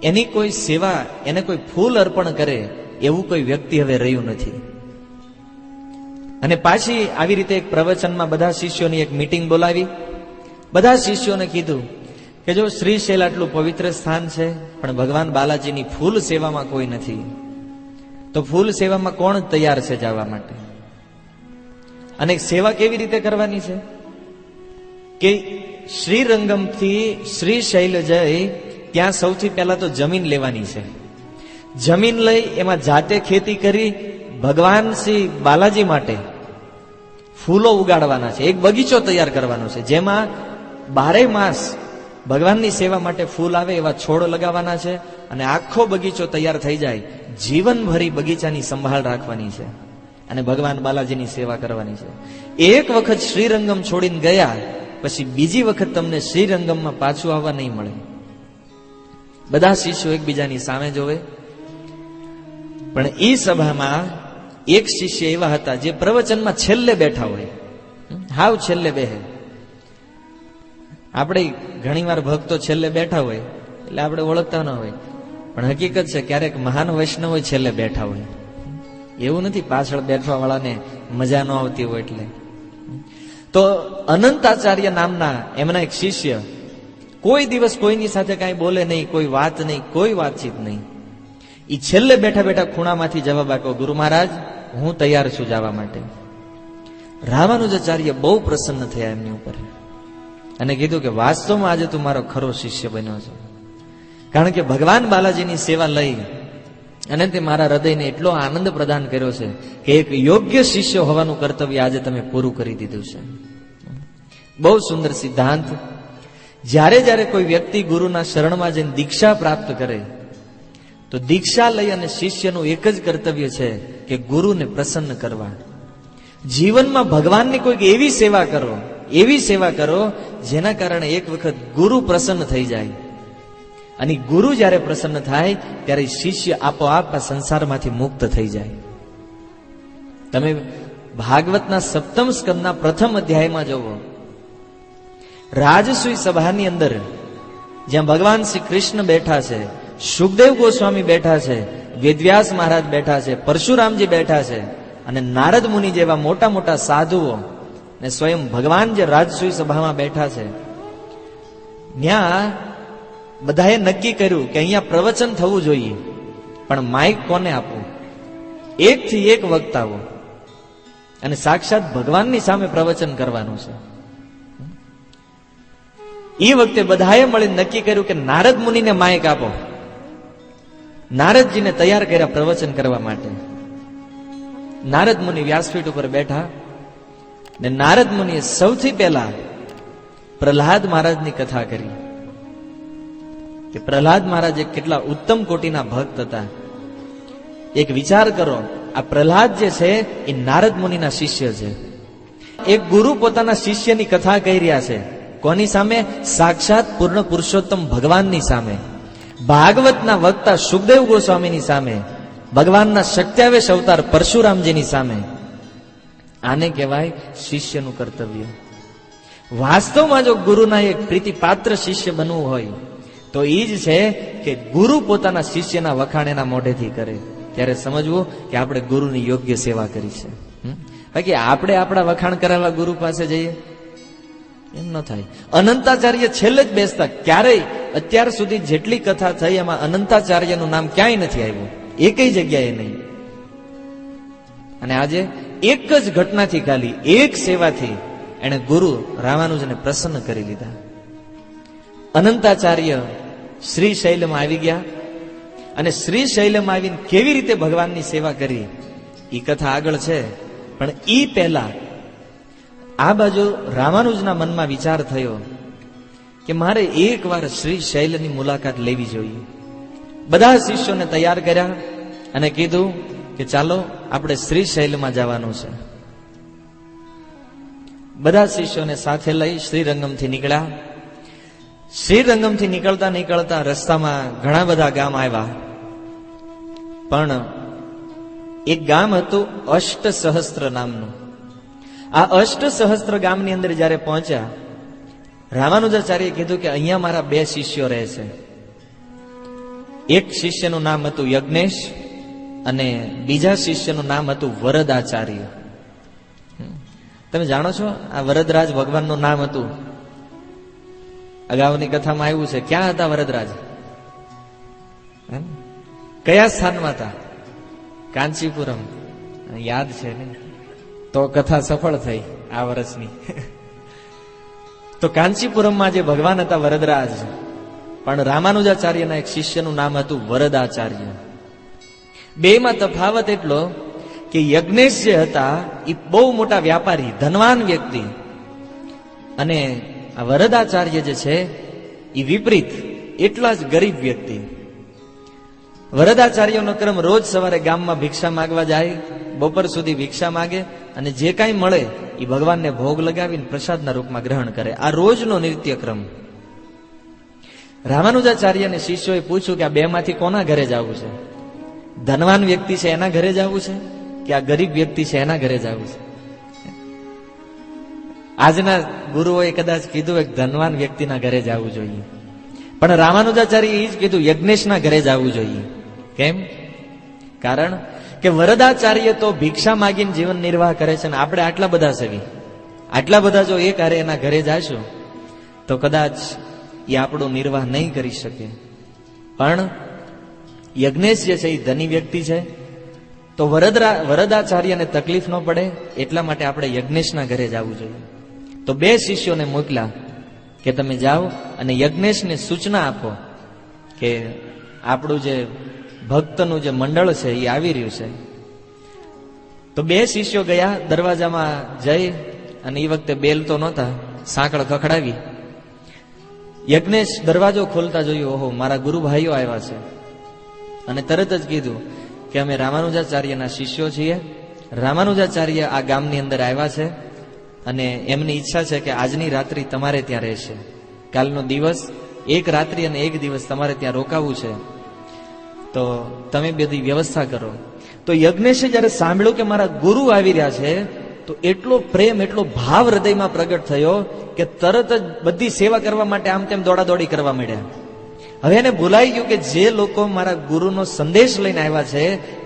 એની કોઈ સેવા, એને કોઈ ફૂલ અર્પણ કરે એવું કોઈ વ્યક્તિ હવે રહ્યું નથી. અને પાછી આવી રીતે એક પ્રવચનમાં બધા શિષ્યોની એક મીટિંગ બોલાવી. બધા શિષ્યોને કીધું કે જો શ્રી શૈલ આટલું પવિત્ર સ્થાન છે, પણ ભગવાન બાલાજીની ફૂલ સેવામાં કોઈ નથી, તો ફૂલ સેવામાં કોણ તૈયાર છે જવા માટે? અને સેવા કેવી રીતે કરવાની છે કે શ્રીરંગમથી શ્રી શૈલ જઈ ત્યાં સૌથી પહેલા તો જમીન લેવાની છે. જમીન લઈ એમાં જાતે ખેતી કરી ભગવાન શ્રી બાલાજી માટે ફૂલો ઉગાડવાના છે. એક બગીચો તૈયાર કરવાનો છે, જેમાં 12 માસ ભગવાનની સેવા માટે ફૂલ આવે એવા છોડ લગાવવાના છે. અને આખો બગીચો તૈયાર થઈ જાય, જીવનભરી બગીચાની સંભાળ રાખવાની છે અને ભગવાન બાલાજીની સેવા કરવાની છે. એક વખત શ્રીરંગમ છોડીને ગયા પછી બીજી વખત તમને શ્રીરંગમમાં પાછું આવવા નહીં મળે. બધા શિષ્યો એકબીજાની સામે જોવે. પણ એ સભામાં એક શિષ્ય એવા હતા જે પ્રવચનમાં છેલ્લે બેઠા હોય, હાવ છેલ્લે બેહે. આપણે ઘણીવાર ભક્તો છેલ્લે બેઠા હોય એટલે આપણે ઓળખતા ન હોય, પણ હકીકત છે ક્યારેક મહાન વૈષ્ણવ છેલ્લે બેઠા હોય. એવું નથી પાછળ બેઠવા વાળાને મજા ન આવતી હોય એટલે. તો અનંતાચાર્ય નામના એમના એક શિષ્ય કોઈ દિવસ કોઈની સાથે કાંઈ બોલે નહીં, કોઈ વાત નહીં, કોઈ વાતચીત નહીં. એ છેલ્લે બેઠા બેઠા ખૂણામાંથી જવાબ આપ્યો, ગુરુ મહારાજ હું તૈયાર છું જવા માટે. રામાનુજાચાર્ય બહુ પ્રસન્ન થયા એમની ઉપર અને કીધું કે વાસ્તવમાં આજે તું મારો ખરો શિષ્ય બન્યો છે, કારણ કે ભગવાન બાલાજીની સેવા લઈ અને તે મારા હૃદયને એટલો આનંદ પ્રદાન કર્યો છે કે એક યોગ્ય શિષ્ય હોવાનું કર્તવ્ય આજે તમે પૂરું કરી દીધું છે. બહુ સુંદર સિદ્ધાંત. જ્યારે જ્યારે કોઈ વ્યક્તિ ગુરુના શરણમાં જઈને દીક્ષા પ્રાપ્ત કરે તો દીક્ષા લઈ અને શિષ્યનું એક જ કર્તવ્ય છે કે ગુરુને પ્રસન્ન કરવા. જીવનમાં ભગવાનની કોઈક એવી સેવા કરો જેના કારણે એક વખત ગુરુ પ્રસન્ન થઈ જાય. અને ગુરુ જ્યારે પ્રસન્ન થાય ત્યારે શિષ્ય આપોઆપ આ સંસારમાંથી મુક્ત થઈ જાય. તમે ભાગવતના 7મ સ્કંદના 1મ અધ્યાયમાં જોવો, રાજસૂય સભાની અંદર જ્યાં ભગવાન શ્રી કૃષ્ણ બેઠા છે, સુખદેવ ગોસ્વામી બેઠા છે, વેદવ્યાસ મહારાજ બેઠા છે, પરશુરામજી બેઠા છે, અને નારદ મુનિ જેવા મોટા મોટા સાધુઓ ને સ્વયં ભગવાન જે રાજસૂય સભામાં બેઠા છે, ત્યાં બધાએ નક્કી કર્યું કે અહીંયા પ્રવચન થવું જોઈએ, પણ માઇક કોને આપવું? એકથી એક વક્તાઓ, અને સાક્ષાત ભગવાનની સામે પ્રવચન કરવાનું છે. એ વખતે બધાએ મળી નક્કી કર્યું કે નારદ મુનિને માઇક આપો. નારદજીને તૈયાર કર્યા પ્રવચન કરવા માટે. નારદ મુનિ વ્યાસપીઠ ઉપર બેઠા ને નારદ મુનિએ સૌથી પહેલા પ્રહલાદ મહારાજની કથા કરી કે પ્રહલાદ મહારાજ કેટલા ઉત્તમ કોટીના ભક્ત હતા. એક વિચાર કરો, આ પ્રહલાદ જે છે એ નારદ મુનિના શિષ્ય છે. એક ગુરુ પોતાના શિષ્યની કથા કહી રહ્યા છે. કોની સામે? સાક્ષાત પૂર્ણ પુરુષોત્તમ ભગવાનની સામે. ભાગવતના વક્તા સુખદેવ ગોસ્વામીની સામે, ભગવાનના શક્ત્યાવેશ અવતાર પરશુરામજીની સામે. આને કહેવાય શિષ્યનું કર્તવ્ય. વાસ્તવમાં જો ગુરુના એક પ્રીતિપાત્ર શિષ્ય બનવું હોય તો એ જ છે કે ગુરુ પોતાના શિષ્યના વખાણ એના મોઢેથી કરે. ત્યારે સમજવું કે આપણે ગુરુની યોગ્ય સેવા કરી છે. બાકી આપણે આપણા વખાણ કરાવવા ગુરુ પાસે જઈએ એમ ન થાય. અનંતાચાર્ય છેલ્લે જ બેસતા. ક્યારેય અત્યાર સુધી જેટલી કથા થઈ એમાં અનંતાચાર્યનું નામ ક્યાંય નથી આવ્યું, એકેય જગ્યાએ નહીં. અને આજે એક જ ઘટનાથી, ખાલી એક સેવાથી એને ગુરુ રામાનુજને પ્રસન્ન કરી લીધા. અનંતાચાર્ય શ્રી શૈલમાં આવી ગયા અને શ્રી શૈલમાં આવીને કેવી રીતે ભગવાનની સેવા કરી એ કથા આગળ છે. પણ એ પહેલા આ બાજુ રામાનુજના મનમાં વિચાર થયો કે મારે એકવાર શ્રી શૈલની મુલાકાત લેવી જોઈએ. બધા શિષ્યોને તૈયાર કર્યા અને કીધું કે ચાલો આપણે શ્રી શૈલમાં જવાનું છે. બધા શિષ્યોને સાથે લઈ શ્રીરંગમથી નીકળ્યા. શ્રીરંગમથી નીકળતા નીકળતા રસ્તામાં ઘણા બધા ગામ આવ્યા, પણ એક ગામ હતું અષ્ટસહસ્ત્ર નામનું. આ અષ્ટસહસ્ત્ર ગામની અંદર જયારે પહોંચ્યા, રામાનુજાચાર્યએ કીધું કે અહીંયા મારા બે શિષ્યો રહે છે. એક શિષ્યનું નામ હતું યજ્ઞેશ અને બીજા શિષ્યનું નામ હતું વરદાચાર્ય. તમે જાણો છો આ વરદરાજ ભગવાનનું નામ હતું. અગાઉની કથામાં આવ્યું છે. ક્યાં હતા વરદરાજ? કયા સ્થાનમાં હતા? કાંચીપુરમ. યાદ છે ને? તો કથા સફળ થઈ આ વર્ષની. તો કાંચીપુરમમાં જે ભગવાન હતા વરદરાજ, પણ રામાનુજાચાર્યના એક શિષ્યનું નામ હતું વરદાચાર્ય. બેમાં તફાવત એટલો કે યજ્ઞેશ જે હતા એ બહુ મોટા વ્યાપારી, ધનવાન વ્યક્તિ, અને આ વરદાચાર્ય જે છે એ વિપરીત, એટલા જ ગરીબ વ્યક્તિ. વરદાચાર્યનો ક્રમ રોજ સવારે ગામમાં ભિક્ષા માંગવા જાય, બપોર સુધી ભિક્ષા માંગે અને જે કાંઈ મળે એ ભગવાનને ભોગ લગાવીને પ્રસાદના રૂપમાં ગ્રહણ કરે. આ રોજનો નિત્યક્રમ. રામાનુજાચાર્યને શિષ્યોએ પૂછ્યું કે આ બે માંથી કોના ઘરે જવું છે? ધનવાન વ્યક્તિ છે એના ઘરે જવું છે કે આ ગરીબ વ્યક્તિ છે એના ઘરે જવું છે? આજના ગુરુઓએ કદાચ કીધું એક ધનવાન વ્યક્તિના ઘરે જવું જોઈએ, પણ રામાનુજાચાર્ય એ જ કીધું યજ્ઞેશના ઘરે જવું જોઈએ. કેમ? કારણ કે વરદાચાર્ય તો ભિક્ષા માગીને જીવન નિર્વાહ કરે છે, ને આપણે આટલા બધા સેવી, આટલા બધા જો એક હારે એના ઘરે જાશું તો કદાચ એ આપણો નિર્વાહ નહીં કરી શકે. પણ યજ્ઞેશ જે છે એ ધની વ્યક્તિ છે, તો વરદાચાર્યને તકલીફ ન પડે એટલા માટે આપણે યજ્ઞેશના ઘરે જવું જોઈએ. તો બે શિષ્યોને મોકલ્યા કે તમે જાઓ અને યજ્ઞેશને સૂચના આપો કે આપણું જે ભક્તનું જે મંડળ છે એ આવી રહ્યું છે. તો બે શિષ્યો ગયા, દરવાજામાં જઈ અને એ વખતે બેલ તો નહોતા, સાંકળ ખખડાવી. યજ્ઞેશ દરવાજો ખોલતા જોયું, ઓહો મારા ગુરુ ભાઈઓ આવ્યા છે, અને તરત જ કીધું કે અમે રામાનુજાચાર્યના શિષ્યો છીએ. રામાનુજાચાર્ય આ ગામની અંદર આવ્યા છે અને એમની ઈચ્છા છે કે આજની રાત્રિ તમારે ત્યાં રહેશે. કાલનો દિવસ, એક રાત્રિ અને એક દિવસ તમારે ત્યાં રોકાવું છે, તો તમે બધી વ્યવસ્થા કરો. તો યજ્ઞેશે જયારે સાંભળ્યું કે મારા ગુરુ આવી રહ્યા છે, તો એટલો પ્રેમ, એટલો ભાવ હૃદયમાં પ્રગટ થયો કે તરત જ બધી સેવા કરવા માટે આમ તેમ દોડાદોડી કરવા માંડ્યા. હવે એને ભૂલાઈ ગયું કે જે લોકો મારા ગુરુનો સંદેશ લઈને આવ્યા છે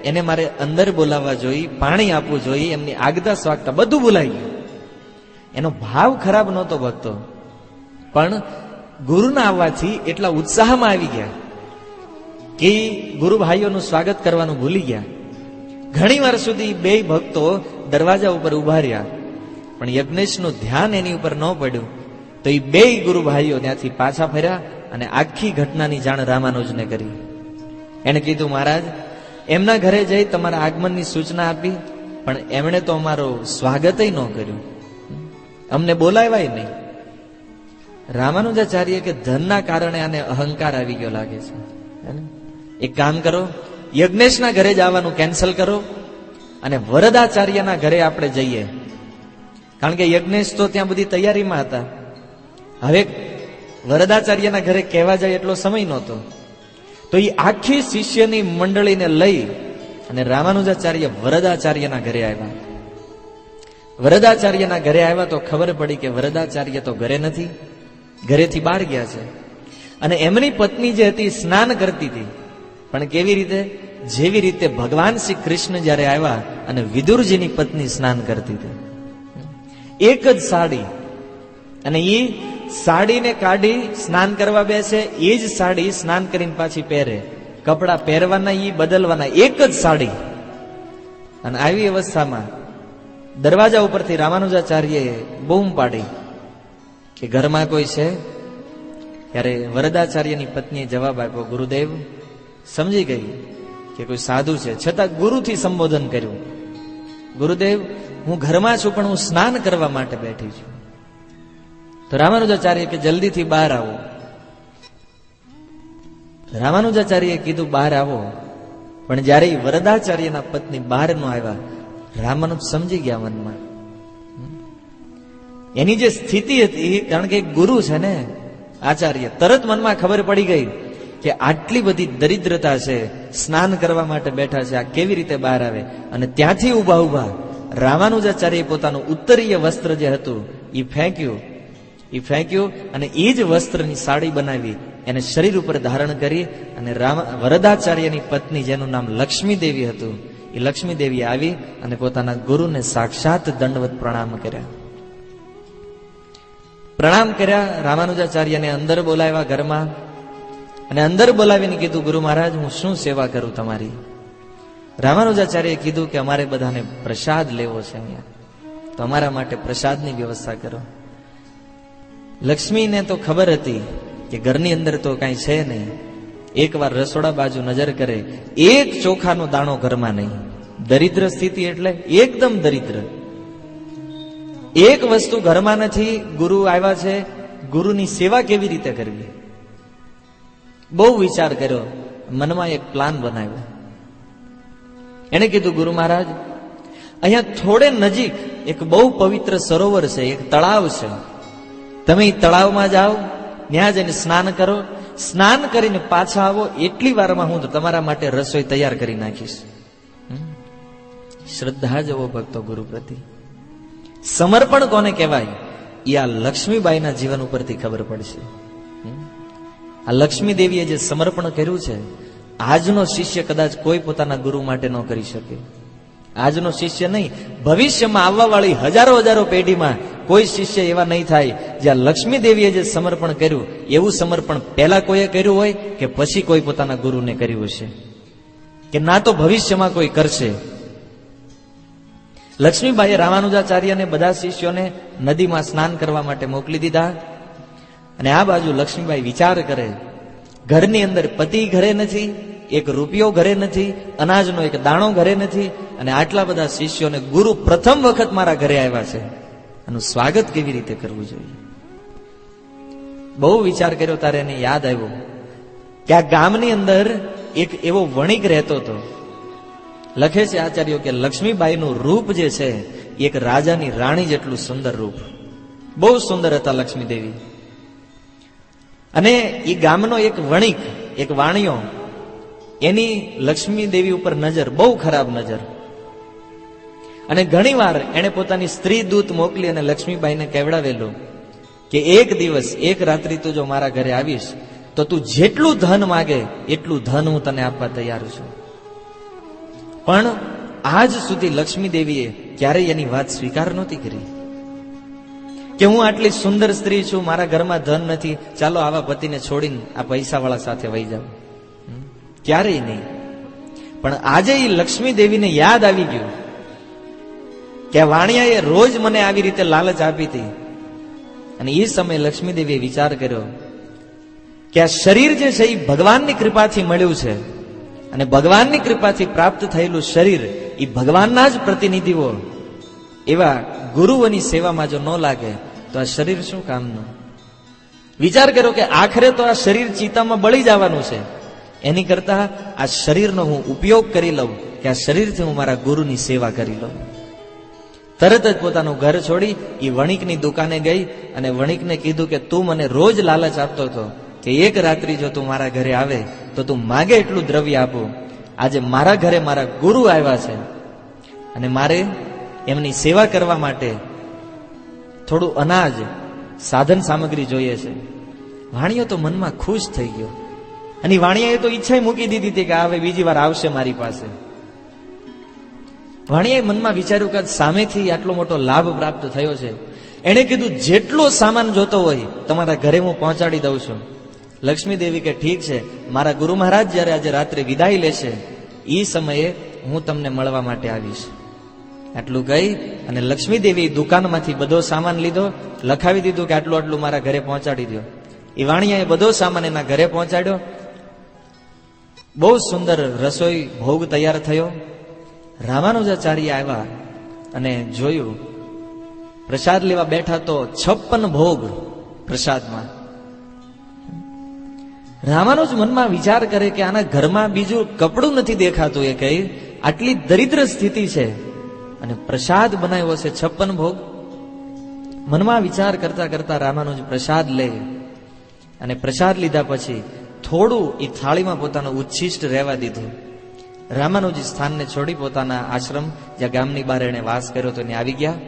એને મારે અંદર બોલાવવા જોઈએ, પાણી આપવું જોઈએ, એમની આગતા સ્વાગતા બધું ભૂલાઈ ગયું. એનો ભાવ ખરાબ નહોતો ભક્તો, પણ ગુરુના આવવાથી એટલા ઉત્સાહમાં આવી ગયા કે ગુરુ ભાઈઓનું સ્વાગત કરવાનું ભૂલી ગયા. ઘણી વાર સુધી બે ભક્તો દરવાજા ઉપર ઉભા રહ્યા, પણ યજ્ઞેશનું ધ્યાન એની ઉપર ન પડ્યું તો એ બે ગુરુ ભાઈઓ ત્યાંથી પાછા ફર્યા અને આખી ઘટનાની જાણ રામાનુજને કરી. એને કીધું, મહારાજ, એમના ઘરે જઈ તમારા આગમનની સૂચના આપી, પણ એમણે તો અમારો સ્વાગતય ન કર્યું, અમને બોલાવ્યા નહીં. રામાનુજાચાર્ય કે ધનના કારણે આને અહંકાર આવી ગયો લાગે છે. એક કામ કરો, યજ્ઞેશના ઘરે જવાનું કેન્સલ કરો અને વરદાચાર્યના ઘરે આપણે જઈએ. કારણ કે યજ્ઞેશ તો ત્યાં બધી તૈયારીમાં હતા. હવે વરદાચાર્યના ઘરે કહેવા જાય એટલો સમય નહોતો, તો એ આખી શિષ્યની મંડળીને લઈ અને રામાનુજાચાર્ય વરદાચાર્યના ઘરે આવ્યા. વરદાચાર્યના ઘરે આવ્યા તો ખબર પડી કે વરદાચાર્ય તો ઘરે નથી, ઘરેથી બહાર ગયા છે. અને એમની પત્ની જે હતી સ્નાન કરતી હતી, પણ કેવી રીતે? જેવી રીતે ભગવાન શ્રી કૃષ્ણ જયારે આવ્યા અને વિદુરજીની પત્ની સ્નાન કરતી હતી, એક જ સાડી, અને એ સાડીને કાઢી સ્નાન કરવા બેસે, એ જ સાડી સ્નાન કરીને પાછી પહેરે, કપડા પહેરવાના એ બદલવાના, એક જ સાડી. અને આવી અવસ્થામાં દરવાજા ઉપરથી રામાનુજાચાર્યએ બૂમ પાડી કે ઘરમાં કોઈ છે? ત્યારે વરદાચાર્યની પત્નીએ જવાબ આપ્યો, ગુરુદેવ. સમજી ગઈ કે કોઈ સાધુ છે, છતાં ગુરુથી સંબોધન કર્યું, ગુરુદેવ, હું ઘરમાં છું પણ હું સ્નાન કરવા માટે બેઠી છું. તો રામાનુજાચાર્ય કે જલ્દીથી બહાર આવો. રામાનુજાચાર્યએ કીધું બહાર આવો, પણ જ્યારે વરદાચાર્યના પત્ની બહાર ન આવ્યા, રામાનુજ સમજી ગયા મનમાં. એની જે સ્થિતિ હતી, કારણ કે ગુરુ છે ને આચાર્ય, તરત મનમાં ખબર પડી ગઈ કે આટલી બધી દરિદ્રતા છે, સ્નાન કરવા માટે બેઠા છે, આ કેવી રીતે બહાર આવે? અને ત્યાંથી ઉભા ઉભા રામાનુજાચાર્યએ પોતાનું ઉત્તરીય વસ્ત્ર જે હતું એ ફેંક્યું અને એ જ વસ્ત્રની સાડી બનાવી એને શરીર ઉપર ધારણ કરી અને વરદાચાર્યની પત્ની જેનું નામ લક્ષ્મી દેવી હતું, એ લક્ષ્મી દેવી આવી અને પોતાના ગુરુને સાક્ષાત દંડવત પ્રણામ કર્યા. રામાનુજાચાર્યને અંદર બોલાવ્યા ઘરમાં, અને અંદર બોલાવીને કીધું, ગુરુ મહારાજ, હું શું સેવા કરું તમારી? રામાનુજાચાર્યએ કીધું કે અમારે બધાને પ્રસાદ લેવો છે અહીંયા, તો અમારા માટે પ્રસાદની વ્યવસ્થા કરો. લક્ષ્મીને તો ખબર હતી કે ઘરની અંદર તો કાંઈ છે નહીં. એકવાર રસોડા બાજુ નજર કરે, એક ચોખાનો દાણો ઘરમાં નહીં. દરિદ્ર સ્થિતિ એટલે એકદમ દરિદ્ર. એક વસ્તુ ઘરમાં નથી. ગુરુ આવ્યા છે, ગુરુની સેવા કેવી રીતે કરવી? બહુ વિચાર કર્યો, મનમાં એક પ્લાન બનાવ્યો. એને કીધું, ગુરુ મહારાજ, અહીંયા થોડે નજીક એક બહુ પવિત્ર સરોવર છે, એક તળાવ છે, તમે તળાવમાં જાઓ, ત્યાં જઈને સ્નાન કરો, સ્નાન કરીને પાછા આવો, એટલી વારમાં હું તમારા માટે રસોઈ તૈયાર કરી નાખીશ. શ્રદ્ધા જવો ભક્તો ગુરુ પ્રતિ. સમર્પણ કોને કહેવાય એ આ લક્ષ્મીબાઈના જીવન ઉપરથી ખબર પડશે. આ લક્ષ્મી દેવીએ જે સમર્પણ કર્યું છે, આજનો શિષ્ય કદાચ કોઈ પોતાના ગુરુ માટે ન કરી શકે. આજનો શિષ્ય નહીં, ભવિષ્યમાં આવવા વાળી હજારો પેઢીમાં કોઈ શિષ્ય એવા નહીં થાય જ્યાં લક્ષ્મી દેવીએ જે સમર્પણ કર્યું એવું સમર્પણ પહેલા કોઈએ કર્યું હોય કે પછી કોઈ પોતાના ગુરુને કર્યું હશે, કે ના તો ભવિષ્યમાં કોઈ કરશે. લક્ષ્મીબાઈએ રામાનુજાચાર્યને બધા શિષ્યોને નદીમાં સ્નાન કરવા માટે મોકલી દીધા. અને આ બાજુ લક્ષ્મીબાઈ વિચાર કરે, ઘરની અંદર પતિ ઘરે નથી, એક રૂપિયો ઘરે નથી, અનાજનો એક દાણો ઘરે નથી, અને આટલા બધા શિષ્યોને ગુરુ પ્રથમ વખત મારા ઘરે આવ્યા છે, આનું સ્વાગત કેવી રીતે કરવું જોઈએ? બહુ વિચાર કર્યો. તારે એને યાદ આવ્યું કે આ ગામની અંદર એક એવો વણિક રહેતો હતો. લખે છે આચાર્યો કે લક્ષ્મીબાઈનું રૂપ જે છે એક રાજાની રાણી જેટલું સુંદર રૂપ, બહુ સુંદર હતા લક્ષ્મી દેવી. અને એ ગામનો એક વણિક, એક વાણિયો, એની લક્ષ્મી દેવી ઉપર નજર, બહુ ખરાબ નજર. અને ઘણીવાર એણે પોતાની સ્ત્રી દૂત મોકલી અને લક્ષ્મીબાઈને કહેવડાવેલું કે એક દિવસ એક રાત્રિ તું જો મારા ઘરે આવીશ તો તું જેટલું ધન માગે એટલું ધન હું તને આપવા તૈયાર છું. પણ આજ સુધી લક્ષ્મી દેવીએ ક્યારેય એની વાત સ્વીકાર નહોતી કરી કે હું આટલી સુંદર સ્ત્રી છું, મારા ઘરમાં ધન નથી, ચાલો આવા પતિને છોડીને આ પૈસાવાળા સાથે વહી જાઉં. ક્યારેય નહીં. પણ આજે એ લક્ષ્મી દેવીને યાદ આવી ગયું કે વાણિયાએ રોજ મને આવી રીતે લાલચ આપી હતી. અને એ સમયે લક્ષ્મી દેવીએ વિચાર કર્યો કે આ શરીર જે છે એ ભગવાનની કૃપાથી મળ્યું છે, અને ભગવાનની કૃપાથી પ્રાપ્ત થયેલું શરીર એ ભગવાનના જ પ્રતિનિધિઓ એવા ગુરુઓની સેવામાં જો ન લાગે તો આ શરીર શું કામનું. વિચાર કર્યો કે આખરે તો આ શરીર ચિતામાં બળી જવાનું છે, એની કરતા આ શરીરનો હું ઉપયોગ કરી લઉં કે આ શરીરથી હું મારા ગુરુની સેવા કરી લઉં. તરત જ પોતાનું ઘર છોડી એ વણિકની દુકાને ગઈ અને વણિકને કીધું કે તું મને રોજ લાલચ આપતો હતો કે એક રાત્રિ જો તું મારા ઘરે આવે તો તું માગે એટલું દ્રવ્ય આપું. આજે મારા ઘરે મારા ગુરુ આવ્યા છે અને મારે એમની સેવા કરવા માટે થોડું અનાજ, સાધન સામગ્રી જોઈએ છે. વાણિયો તો મનમાં ખુશ થઈ ગયો અને વાણિયાએ તો ઈચ્છા મૂકી દીધી હતી કે હવે બીજી વાર આવશે મારી પાસે. વાણિયાએ મનમાં વિચાર્યું કે સામેથી આટલો મોટો લાભ પ્રાપ્ત થયો છે. એણે કીધું જેટલો સામાન જોતો હોય તમારા ઘરે હું પહોંચાડી દઉં છું. લક્ષ્મી દેવી કે ઠીક છે, મારા ગુરુ મહારાજ જયારે આજે રાત્રે વિદાય લેશે એ સમયે હું તમને મળવા માટે આવીશ. આટલું કહી અને લક્ષ્મી દેવી દુકાનમાંથી બધો સામાન લીધો, લખાવી દીધું કે આટલું આટલું મારા ઘરે પહોંચાડી દો. એ વાણિયાએ બધો સામાન એના ઘરે પહોંચાડ્યો. બહુ સુંદર રસોઈ ભોગ તૈયાર થયો. રામાનુજાચાર્ય આવ્યા અને જોયું, પ્રસાદ લેવા બેઠા તો 56 ભોગ પ્રસાદમાં. રામાનુજ મનમાં વિચાર કરે કે આના ઘરમાં બીજું કપડું નથી દેખાતું. એ કહી આટલી દરિદ્ર સ્થિતિ છે અને પ્રસાદ બનાવ્યો છે 56 ભોગ. મનમાં વિચાર કરતા કરતા રામાનુજ પ્રસાદ લે અને પ્રસાદ લીધા પછી થોડું એ થાળીમાં પોતાનું ઉચ્છિષ્ટ રહેવા દીધું. રામાનુજ સ્થાનને છોડી પોતાના આશ્રમ, જ્યાં ગામની બહાર એને વાસ કર્યો તો એને આવી ગયા.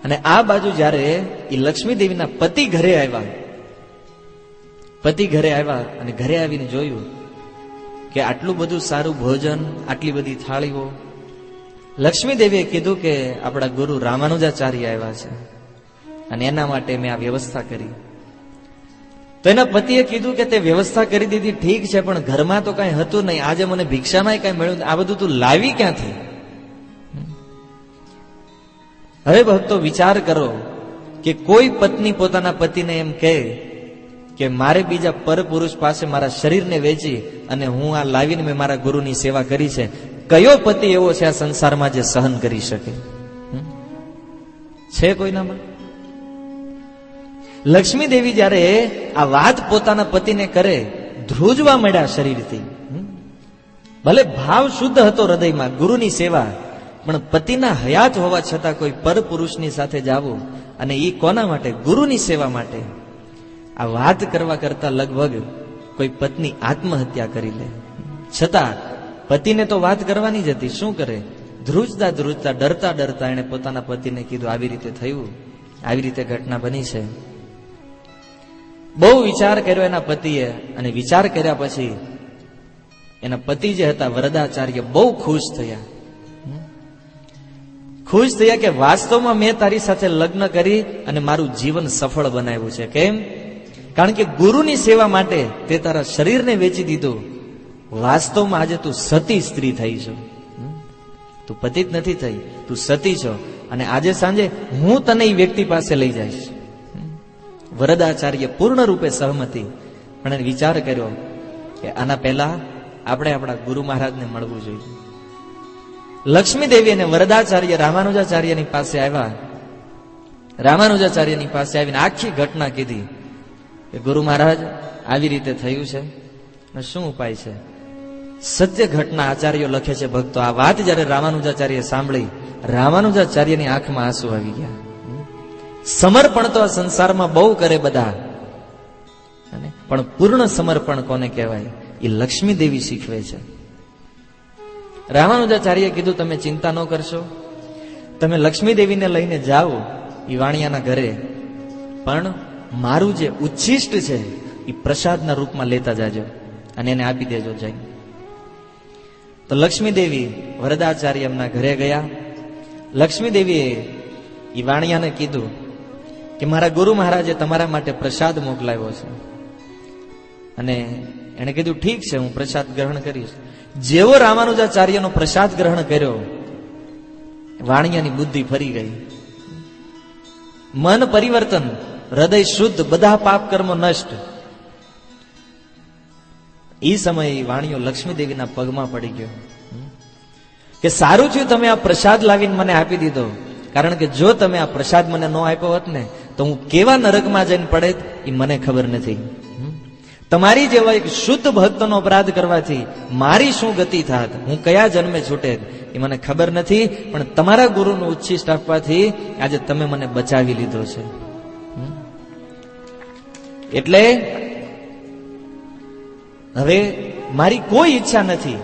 અને આ બાજુ જયારે એ લક્ષ્મી દેવીના પતિ ઘરે આવ્યા અને ઘરે આવીને જોયું કે આટલું બધું સારું ભોજન, આટલી બધી થાળીઓ. લક્ષ્મી દેવીએ કીધું કે આપણા ગુરુ રામાનુજાચાર્ય આવ્યા છે અને એના માટે મેં આ વ્યવસ્થા કરી. તો એના પતિએ કીધું કે તે વ્યવસ્થા કરી દીધી ઠીક છે, પણ ઘરમાં તો કઈ હતું નહીં, આજે મને ભિક્ષામાં કઈ મળ્યું, આ બધું તું લાવી ક્યાંથી? હવે ભક્તો વિચાર કરો કે કોઈ પત્ની પોતાના પતિને એમ કહે કે મારે બીજા પરપુરુષ પાસે મારા શરીરને વેચી અને હું આ લાવીને મેં મારા ગુરુની સેવા કરી છે, કયો પતિ એવો છે આ સંસારમાં જે સહન કરી શકે? છે કોઈનામાં? લક્ષ્મી દેવી જયારે આ વાત પોતાના પતિને કરે, ધ્રુજવા મળ્યા શરીરથી. ભલે ભાવ શુદ્ધ હતો હૃદયમાં, ગુરુની સેવા, પણ પતિના હયાત હોવા છતાં કોઈ પરપુરુષની સાથે જાવું, અને એ કોના માટે? ગુરુની સેવા માટે. આ વાત કરવા કરતા લગભગ કોઈ પત્ની આત્મહત્યા કરી લે. છતાં પતિને તો વાત કરવાની જ હતી. શું કરે? ધ્રુજતા ધ્રુજતા, ડરતા ડરતા એને પોતાના પતિને કીધું આવી રીતે થયું, આવી રીતે ઘટના બની છે. બહુ વિચાર કર્યો એના પતિએ, અને વિચાર કર્યા પછી એના પતિ જે હતા વરદાચાર્ય બહુ ખુશ થયા કે વાસ્તવમાં મેં તારી સાથે લગ્ન કરી અને મારું જીવન સફળ બનાવ્યું છે. કેમ? કારણ કે ગુરુની સેવા માટે તે તારા શરીરને વેચી દીધું. વાસ્તવમાં આજે તું સતી સ્ત્રી થઈ છો. તું પતિ જ નથી થઈ, તું સતી છો. અને આજે સાંજે હું તને એ વ્યક્તિ પાસે લઈ જઈશ. વરદાચાર્ય પૂર્ણ રૂપે સહમતી, પણ એને વિચાર કર્યો કે આના પહેલા આપણે આપણા ગુરુ મહારાજને મળવું જોઈએ. લક્ષ્મી દેવી અને વરદાચાર્ય રામાનુજાચાર્યની પાસે આવ્યા. રામાનુજાચાર્યની પાસે આવીને આખી ઘટના કીધી કે ગુરુ મહારાજ આવી રીતે થયું છે, શું ઉપાય છે? સત્ય ઘટના આચાર્યો લખે છે. ભક્તો, આ વાત જયારે રામાનુજાચાર્ય સાંભળી, રામાનુજાચાર્યની આંખમાં આંસુ આવી ગયા. સમર્પણ તો આ સંસારમાં બહુ કરે બધા, પણ પૂર્ણ સમર્પણ કોને કહેવાય? એ લક્ષ્મી દેવી શીખવે છે. રામાનુજાચાર્યએ કીધું તમે ચિંતા ન કરશો, તમે લક્ષ્મી દેવીને લઈને જાઓ એ વાણિયાના ઘરે, પણ મારું જે ઉચ્છિષ્ટ છે એ પ્રસાદના રૂપમાં લેતા જાજો અને એને આપી દેજો જઈ. તો લક્ષ્મી દેવી વરદાચાર્ય એમના ઘરે ગયા. લક્ષ્મી દેવીએ એ વાણિયાને કીધું કે મારા ગુરુ મહારાજે તમારા માટે પ્રસાદ મોકલાવ્યો છે. અને એને કીધું ઠીક છે, હું પ્રસાદ ગ્રહણ કરીશ. જેવો રામાનુજાચાર્યનો પ્રસાદ ગ્રહણ કર્યો, વાણિયાની બુદ્ધિ ફરી ગઈ, મન પરિવર્તન, હૃદય શુદ્ધ, બધા પાપ કર્મો નષ્ટ. એ સમયે વાણિયો લક્ષ્મી દેવીના પગમાં પડી ગયો કે સારું થયું તમે આ પ્રસાદ લાવીને મને આપી દીધો, કારણ કે જો તમે આ પ્રસાદ મને ન આપ્યો હોત ને તો હું કેવા નરકમાં જઈને પડે એ મને ખબર નથી. તમારી જેવા એક શુદ્ધ ભક્તનો અપરાધ કરવાથી મારી શું ગતિ થાત, હું કયા જન્મે છૂટે એ મને ખબર નથી, પણ તમારા ગુરુનું ઉચ્છિષ્ટ આપવાથી આજે તમે મને બચાવી લીધો છે. એટલે હવે મારી કોઈ ઈચ્છા નથી,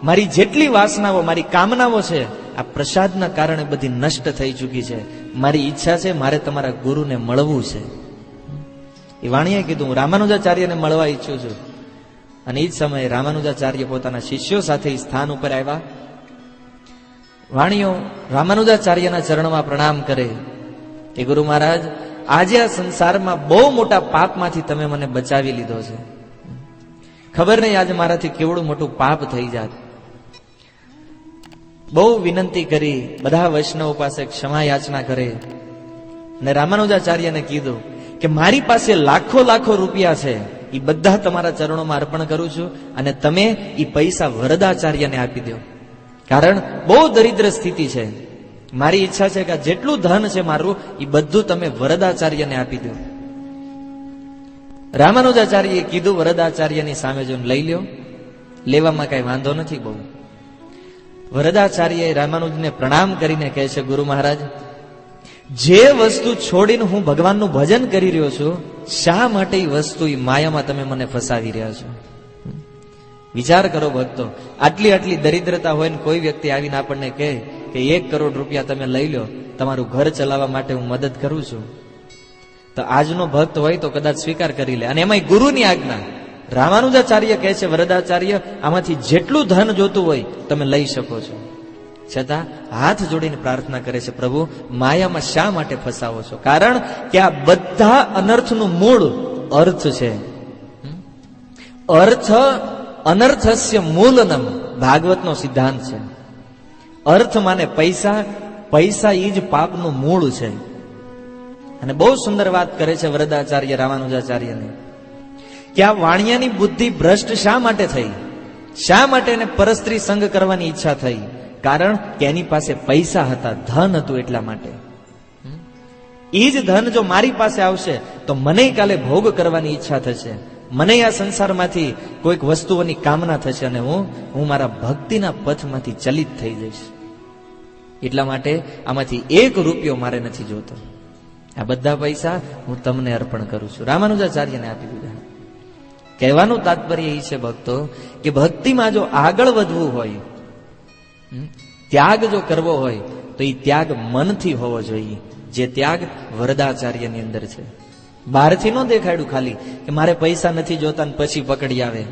મારી જેટલી વાસનાઓ, મારી કામનાઓ છે આ પ્રસાદના કારણે બધી નષ્ટ થઈ ચૂકી છે. મારી ઈચ્છા છે મારે તમારા ગુરુને મળવું છે. એ વાણિયાએ કીધું હું રામાનુજાચાર્યને મળવા ઈચ્છું છું. અને એ જ સમયે રામાનુજાચાર્ય પોતાના શિષ્યો સાથે સ્થાન ઉપર આવ્યા. વાણિયો રામાનુજાચાર્યના ચરણમાં પ્રણામ કરે કે ગુરુ મહારાજ, આજે આ સંસારમાં બહુ મોટા પાપમાંથી તમે મને બચાવી લીધો છે. ખબર નહીં આજે મારાથી કેવડું મોટું પાપ થઈ જાત. બહુ વિનંતી કરી, બધા વૈષ્ણવ પાસે ક્ષમા યાચના કરે. અને રામાનુજાચાર્યને કીધું કે મારી પાસે લાખો લાખો રૂપિયા છે, એ બધા તમારા ચરણોમાં અર્પણ કરું છું, અને તમે એ પૈસા વરદાચાર્યને આપી દો, કારણ બહુ દરિદ્ર સ્થિતિ છે. મારી ઈચ્છા છે કે જેટલું ધન છે મારું એ બધું તમે વરદાચાર્યને આપી દો. રામાનુજાચાર્યએ કીધું વરદાચાર્યની સામે જોઈને લઈ લ્યો, લેવામાં કઈ વાંધો નથી બહુ. વરદાચાર્યએ રામાનુજને પ્રણામ કરીને કહે છે ગુરુ મહારાજ, જે વસ્તુ છોડીને હું ભગવાનનું ભજન કરી રહ્યો છું, શા માટે એ વસ્તુ એ માયામાં તમે મને ફસાવી રહ્યા છો? વિચાર કરો ભક્તો, આટલી આટલી દરિદ્રતા હોય ને કોઈ વ્યક્તિ આવીને આપણને કહે કે 1 કરોડ રૂપિયા તમે લઈ લો, તમારું ઘર ચલાવવા માટે હું મદદ કરું છું, તો આજનો ભક્ત હોય તો કદાચ સ્વીકાર કરી લે. અને એમાંય ગુરુની આજ્ઞા. રામાનુજાચાર્ય કહે છે વરદાચાર્ય, આમાંથી જેટલું ધન જોતું હોય તમે લઈ શકો છો. છતાં હાથ જોડીને પ્રાર્થના કરે છે, પ્રભુ માયામાં શા માટે ફસાવો છો? કારણ કે આ બધા અનર્થનું મૂળ અર્થ છે. અર્થ અનર્થસ્ય મૂલનમ, ભાગવતનો સિદ્ધાંત છે. અર્થ માને પૈસા, પૈસા એ જ પાપનું મૂળ છે. અને બહુ સુંદર વાત કરે છે વરદાચાર્ય રામાનુજાચાર્યને કે આ વાણિયાની બુદ્ધિ ભ્રષ્ટ શા માટે થઈ, શા માટે એને પરસ્ત્રી સંગ કરવાની ઈચ્છા થઈ? કારણ કે એની પાસે પૈસા હતા, ધન હતું, એટલા માટે. એ જ ધન જો મારી પાસે આવશે તો મને કાલે ભોગ કરવાની ઈચ્છા થશે, મને આ સંસારમાંથી કોઈક વસ્તુઓની કામના થશે અને હું મારા ભક્તિના પથમાંથી ચલિત થઈ જઈશ. એટલા માટે આમાંથી 1 રૂપિયો મારે નથી જોતો. આ બધા પૈસા હું તમને અર્પણ કરું છું. રામાનુજાચાર્યને આપી દીધા. કહેવાનું તાત્પર્ય એ છે ભક્તો કે ભક્તિમાં જો આગળ વધવું હોય, ત્યાગ જો કરવો હોય તો એ ત્યાગ મનથી હોવો જોઈએ, જે ત્યાગ વરદાચાર્યની અંદર છે. બહારથી ન દેખાડ્યું ખાલી કે મારે પૈસા નથી જોતા ને પછી પકડી આવે.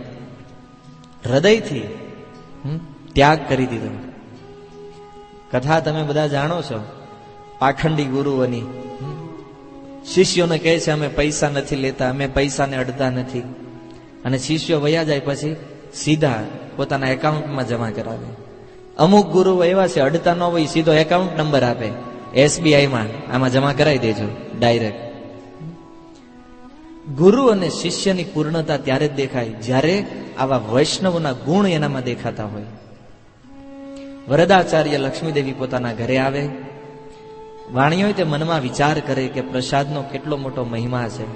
હૃદયથી ત્યાગ કરી દીધો. કથા તમે બધા જાણો છો, પાખંડી ગુરુઓની. શિષ્યોને કહે છે અમે પૈસા નથી લેતા, અમે પૈસાને અડતા નથી, અને શિષ્યો વયા જાય પછી સીધા પોતાના એકાઉન્ટમાં જમા કરાવે. અમુક ગુરુઓ એવા છે અડતા ન હોય, સીધો એકાઉન્ટ નંબર આપે, SBIમાં આમાં જમા કરાવી દેજો ડાયરેક્ટ. ગુરુ અને શિષ્યની પૂર્ણતા ત્યારે જ દેખાય જ્યારે આવા વૈષ્ણવના ગુણ એનામાં દેખાતા હોય. વરદાચાર્ય લક્ષ્મીદેવી પોતાના ઘરે આવે. વાણિયો તે મનમાં વિચાર કરે કે પ્રસાદનો કેટલો મોટો મહિમા છે.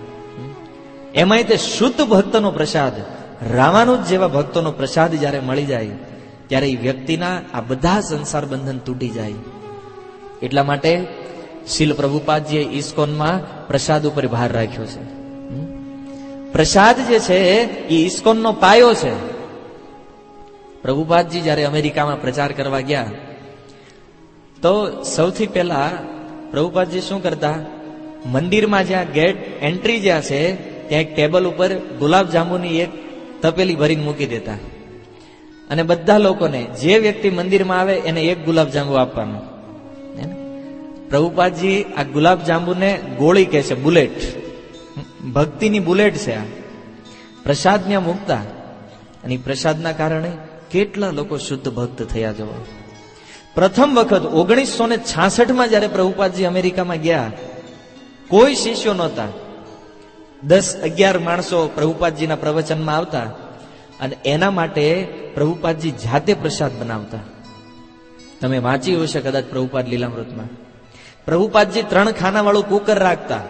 એમાંય તે શુદ્ધ ભક્તનો પ્રસાદ, રામાનુજ જેવા ભક્તોનો પ્રસાદ જ્યારે મળી જાય ત્યારે એ વ્યક્તિના આ બધા સંસાર બંધન તૂટી જાય. એટલા માટે શીલ પ્રભુપાદજીએ ઇસ્કોનમાં પ્રસાદ ઉપર ભાર રાખ્યો છે. પ્રસાદ જે છે એ ઇસ્કોનનો પાયો છે. પ્રભુપાદજી જયારે અમેરિકામાં પ્રચાર કરવા ગયા તો સૌથી પહેલા પ્રભુપાદજી શું કરતા, મંદિરમાં જ્યાં ગેટ એન્ટ્રી જ્યાં છે ત્યાં એક ટેબલ ઉપર ગુલાબ જાંબુની એક તપેલી ભરીને મૂકી દેતા અને બધા લોકોને, જે વ્યક્તિ મંદિરમાં આવે એને એક ગુલાબ જાંબુ આપવાનું. પ્રભુપાદજી આ ગુલાબ જાંબુને ગોળી કહે છે, બુલેટ, ભક્તિની બુલેટ છે આ. પ્રસાદ ત્યાં મૂકતા અને પ્રસાદના કારણે કેટલા લોકો શુદ્ધ ભક્ત થયા જવો. પ્રથમ વખત 1966માં જયારે પ્રભુપાદજી અમેરિકામાં ગયા, કોઈ શિષ્યો નહોતા, 10-11 માણસો પ્રભુપાદજીના પ્રવચનમાં આવતા અને એના માટે પ્રભુપાદજી જાતે પ્રસાદ બનાવતા. તમે વાંચ્યું હશે કદાચ પ્રભુપાદ લીલામૃતમાં. પ્રભુપાદજી 3 ખાનાવાળું કુકર રાખતા,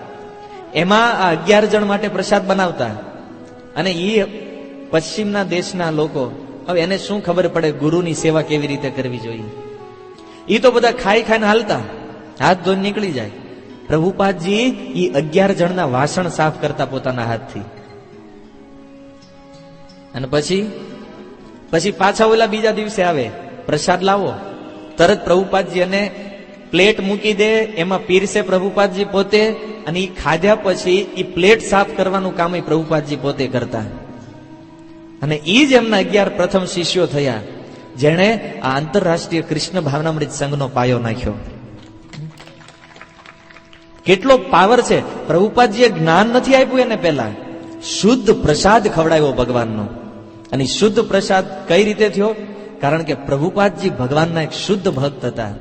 એમાં આ 11 જણ માટે પ્રસાદ બનાવતા અને એ પશ્ચિમના દેશના લોકો, હવે એને શું ખબર પડે ગુરુની સેવા કેવી રીતે કરવી જોઈએ? એ તો બધા ખાઈ ખાઈને હાલતા, હાથ ધોઈને નીકળી જાય. પ્રભુપાદજી એ 11 જણના વાસણ સાફ કરતા પોતાના હાથથી અને પછી પાછા ઓલા બીજા દિવસે આવે, પ્રસાદ લાવો, તરત પ્રભુપાદજી અને પ્લેટ મૂકી દે, એમાં પીરસે પ્રભુપાદજી પોતે અને એ ખાધ્યા પછી એ પ્લેટ સાફ કરવાનું કામ એ પ્રભુપાદજી પોતે કરતા. અને એ જ એમના 11 પ્રથમ શિષ્યો થયા જેણે આ આંતરરાષ્ટ્રીય કૃષ્ણ ભાવનામૃત સંઘનો પાયો નાખ્યો. કેટલો પાવર છે! પ્રભુપાદજીએ જ્ઞાન નથી આપ્યું એને પહેલા, શુદ્ધ પ્રસાદ ખવડાવ્યો ભગવાનનો. અને શુદ્ધ પ્રસાદ કઈ રીતે થયો? કારણ કે પ્રભુપાદજી ભગવાનના એક શુદ્ધ ભક્ત હતા.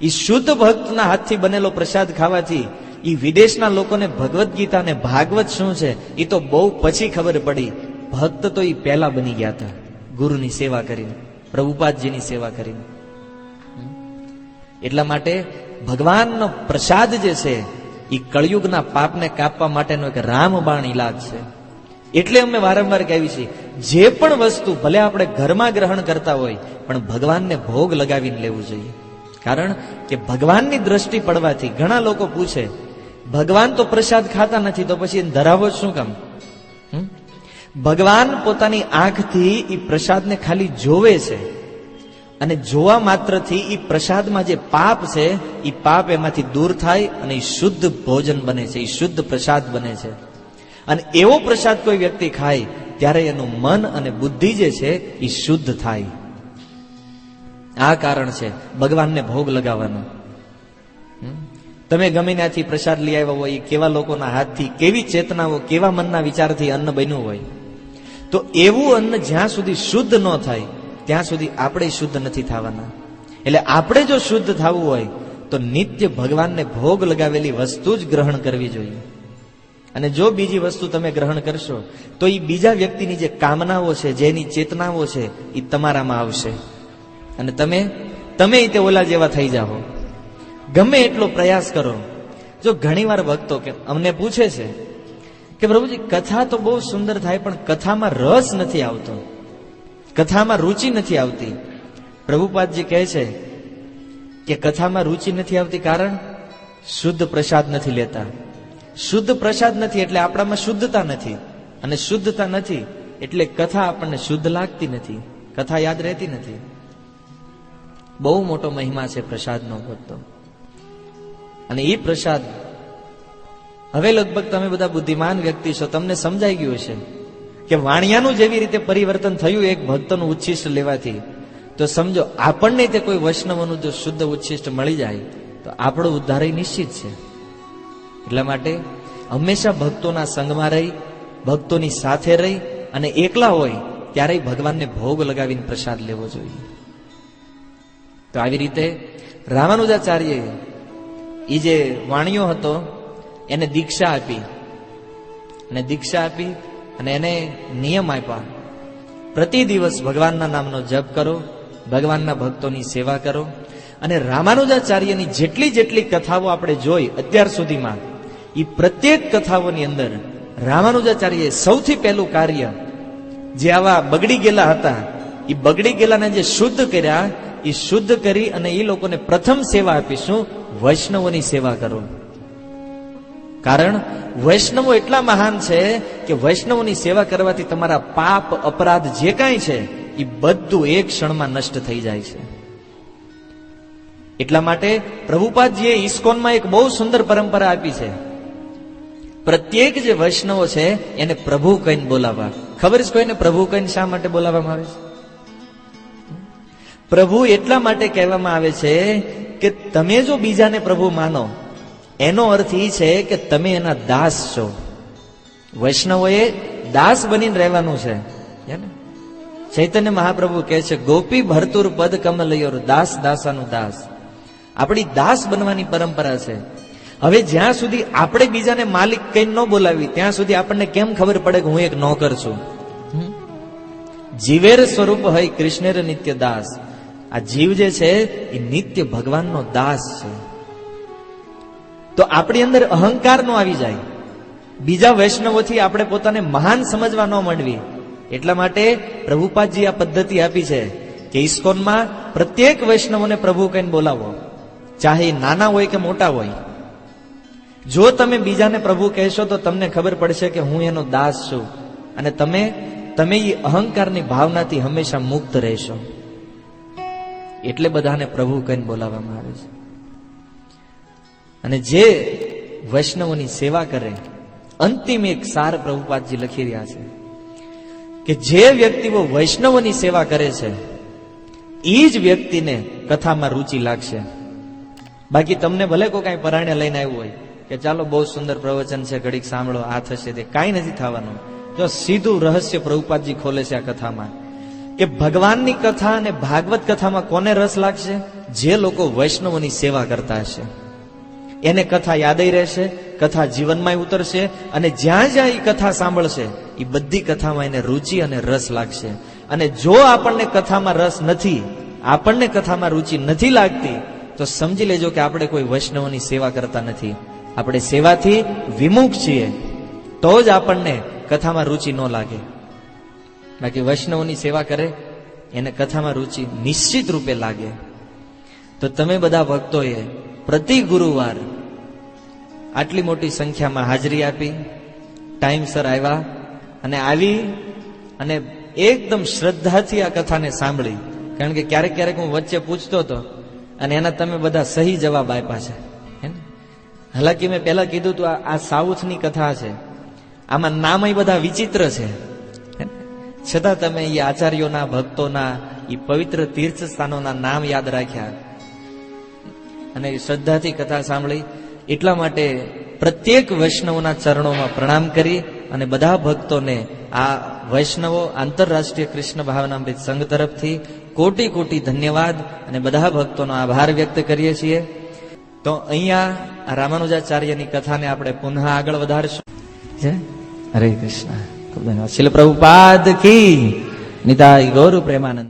એ શુદ્ધ ભક્તના હાથથી બનેલો પ્રસાદ ખાવાથી એ વિદેશના લોકોને ભગવદ્ ગીતા અને ભાગવત શું છે એ તો બહુ પછી ખબર પડી. ભક્ત તો એ પહેલા બની ગયા હતા, ગુરુની સેવા કરીને, પ્રભુપાદજીની સેવા કરીને. એટલા માટે ભગવાનનો પ્રસાદ જે છે એ કળિયુગના પાપને કાપવા માટેનો એક રામબાણ ઈલાજ છે. એટલે અમે વારંવાર કહીએ છીએ, જે પણ વસ્તુ ભલે આપણે ઘરમાં ગ્રહણ કરતા હોય પણ ભગવાનને ભોગ લગાવીને લેવું જોઈએ. કારણ કે ભગવાનની દ્રષ્ટિ પડવાથી ઘણા લોકો પૂછે, ભગવાન તો પ્રસાદ ખાતા નથી તો પછી ધરાવો શું કામ? ભગવાન પોતાની આંખથી એ પ્રસાદને ખાલી જોવે છે અને જોવા માત્રથી એ પ્રસાદમાં જે પાપ છે એ પાપ એમાંથી દૂર થાય અને એ શુદ્ધ ભોજન બને છે, એ શુદ્ધ પ્રસાદ બને છે. અને એવો પ્રસાદ કોઈ વ્યક્તિ ખાય ત્યારે એનું મન અને બુદ્ધિ જે છે એ શુદ્ધ થાય. આ કારણ છે ભગવાનને ભોગ લગાવવાનો. તમે ગમે ત્યાંથી પ્રસાદ લઈ આવ્યા હોય, કેવા લોકોના હાથથી, કેવી ચેતનાઓ, કેવા મનના વિચારથી અન્ન બન્યું હોય, તો એવું અન્ન જ્યાં સુધી શુદ્ધ ન થાય ત્યાં સુધી આપણે શુદ્ધ નથી થવાના. એટલે આપણે જો શુદ્ધ થવું હોય તો નિત્ય ભગવાનને ભોગ લગાવેલી વસ્તુ જ ગ્રહણ કરવી જોઈએ. અને જો બીજી વસ્તુ તમે ગ્રહણ કરશો તો એ બીજા વ્યક્તિની જે કામનાઓ છે, જેની ચેતનાઓ છે એ તમારામાં આવશે અને તમે તે ઓલા જેવા થઈ જાઓ. ગમે એટલો પ્રયાસ કરો. જો ઘણીવાર ભક્તો કે અમને પૂછે છે કે પ્રભુજી કથા તો બહુ સુંદર થાય પણ કથામાં રસ નથી આવતો, કથામાં રુચિ નથી આવતી. પ્રભુપાદજી કહે છે કે કથામાં રુચિ નથી આવતી કારણ શુદ્ધ પ્રસાદ નથી લેતા. શુદ્ધ પ્રસાદ નથી એટલે આપણામાં શુદ્ધતા નથી, અને શુદ્ધતા નથી એટલે કથા આપણને શુદ્ધ લાગતી નથી, કથા યાદ રહેતી નથી. બહુ મોટો મહિમા છે પ્રસાદનો ભક્તો. અને એ પ્રસાદ હવે લગભગ તમે બધા બુદ્ધિમાન વ્યક્તિ છો, તમને સમજાઈ ગયું છે કે વાણિયાનું જેવી રીતે પરિવર્તન થયું એક ભક્તનું ઉચ્છિષ્ટ લેવાથી, તો સમજો આપણને તે કોઈ વૈષ્ણવનું જો શુદ્ધ ઉચ્છિષ્ટ મળી જાય તો આપણો ઉદ્ધાર નિશ્ચિત છે. એટલા માટે હંમેશા ભક્તોના સંગમાં રહી, ભક્તોની સાથે રહી અને એકલા હોય ત્યારે ભગવાનને ભોગ લગાવીને પ્રસાદ લેવો જોઈએ. તો આવી રીતે રામાનુજાચાર્ય એ જે વાણિયો હતો એને દીક્ષા આપી અને એને નિયમ આપ્યા, પ્રતિ દિવસ ભગવાનના નામનો જપ કરો, ભગવાનના ભક્તોની સેવા કરો. અને રામાનુજાચાર્યની જેટલી કથાઓ આપણે જોઈ અત્યાર સુધીમાં, એ પ્રત્યેક કથાઓની અંદર રામાનુજાચાર્યએ સૌથી પહેલું કાર્ય જે આવા બગડી ગયેલા હતા એ બગડી ગયેલાને જે શુદ્ધ કર્યા, એ શુદ્ધ કરી અને એ લોકોને પ્રથમ સેવા આપીશું, વૈષ્ણવોની સેવા કરો. કારણ વૈષ્ણવો એટલા મહાન છે કે વૈષ્ણવોની સેવા કરવાથી તમારા પાપ અપરાધ જે કાંઈ છે એ બધું એક ક્ષણમાં નષ્ટ થઈ જાય છે. એટલા માટે પ્રભુપાદજીએ ઇસ્કોનમાં એક બહુ સુંદર પરંપરા આપી છે. પ્રત્યેક જે વૈષ્ણવો છે એને પ્રભુ કહીને બોલાવવા. ખબર છે કોઈને પ્રભુ કહીને શા માટે બોલાવવામાં આવે છે? પ્રભુ એટલા માટે કહેવામાં આવે છે કે તમે જો બીજાને પ્રભુ માનો એનો અર્થ એ છે કે તમે એના દાસ છો. વૈષ્ણવોએ દાસ બનીને રહેવાનું છે. ચૈતન્ય મહાપ્રભુ કહે છે, ગોપી ભરતુર પદ કમલયોર દાસ દાસાનું દાસ. આપણી દાસ બનવાની પરંપરા છે. હવે જ્યાં સુધી આપણે બીજાને માલિક કહીને ન બોલાવી ત્યાં સુધી આપણને કેમ ખબર પડે કે હું એક નોકર છું? જીવેર સ્વરૂપ હોય કૃષ્ણેર નિત્ય દાસ. આ જીવ જે છે એ નિત્ય ભગવાનનો દાસ છે. તો આપણી અંદર અહંકાર નો આવી જાય, બીજા વૈષ્ણવોથી આપણે પોતાને મહાન સમજવા ન માંડવી. એટલા માટે પ્રભુપાદજી આ પદ્ધતિ આપી છે કે ઇસ્કોનમાં પ્રત્યેક વૈષ્ણવોને પ્રભુ કહીને બોલાવો, ચાહે નાના હોય કે મોટા હોય. જો તમે બીજાને પ્રભુ કહેશો તો તમને ખબર પડશે કે હું એનો દાસ છું, અને તમે એ અહંકારની ભાવનાથી હંમેશા મુક્ત રહેશો. એટલે બધાને પ્રભુ કહીને બોલાવવામાં આવે છે. અને જે વૈષ્ણવોની સેવા કરે, અંતિમ એક સાર પ્રભુપાદજી લખી રહ્યા છે કે જે વ્યક્તિઓ વૈષ્ણવોની સેવા કરે છે એ જ વ્યક્તિને કથામાં રુચિ લાગશે. બાકી તમને ભલે કોઈ કાંઈ પરાણે લઈને આવ્યું હોય કે ચાલો બહુ સુંદર પ્રવચન છે, ઘડીક સાંભળો, આ થશે, તે કાંઈ નથી થવાનું. જો સીધું રહસ્ય પ્રભુપાદજી ખોલે છે આ કથામાં કે ભગવાનની કથા અને ભાગવત કથામાં કોને રસ લાગશે? જે લોકો વૈષ્ણવોની સેવા કરતા હશે એને કથા યાદય રહેશે, કથા જીવનમાં ઉતરશે, અને જ્યાં જ્યાં એ કથા સાંભળશે એ બધી કથામાં એને રુચિ અને રસ લાગશે. અને જો આપણને કથામાં રસ નથી, આપણને કથામાં રુચિ નથી લાગતી, તો સમજી લેજો કે આપણે કોઈ વૈષ્ણવોની સેવા કરતા નથી. આપણે સેવાથી વિમુખ છીએ, તો જ આપણને કથામાં રુચિ ન લાગે. બાકી વૈષ્ણવોની સેવા કરે એને કથામાં રુચિ નિશ્ચિત રૂપે લાગે. તો તમે બધા ભક્તોએ પ્રતિ ગુરુવાર આટલી મોટી સંખ્યામાં હાજરી આપી, ટાઈમસર આવ્યા, અને અને એકદમ શ્રદ્ધાથી આ કથાને સાંભળી. કારણ કે ક્યારેક ક્યારેક હું વચ્ચે પૂછતો હતો અને એના તમે બધા સહી જવાબ આપ્યા છે. હાલાકી મેં પહેલા કીધું હતું આ સાઉથની કથા છે, આમાં નામ બધા વિચિત્ર છે, છતાં તમે એ આચાર્યોના, ભક્તોના, એ પવિત્ર તીર્થ સ્થાનોના નામ યાદ રાખ્યા અને શ્રદ્ધાથી કથા સાંભળી. એટલા માટે પ્રત્યેક વૈષ્ણવોના ચરણોમાં પ્રણામ કરી અને બધા ભક્તોને આ વૈષ્ણવો આંતરરાષ્ટ્રીય કૃષ્ણ ભાવનામૃત સંઘ તરફથી કોટી કોટી ધન્યવાદ અને બધા ભક્તોનો આભાર વ્યક્ત કરીએ છીએ. તો અહીંયા રામાનુજાચાર્યની કથાને આપણે પુનઃ આગળ વધારશું. હરે કૃષ્ણ. ખૂબ ધન્યવાદ. શીલ પ્રભુપાદ કી નિતાઈ ગૌર પ્રેમાનંદ.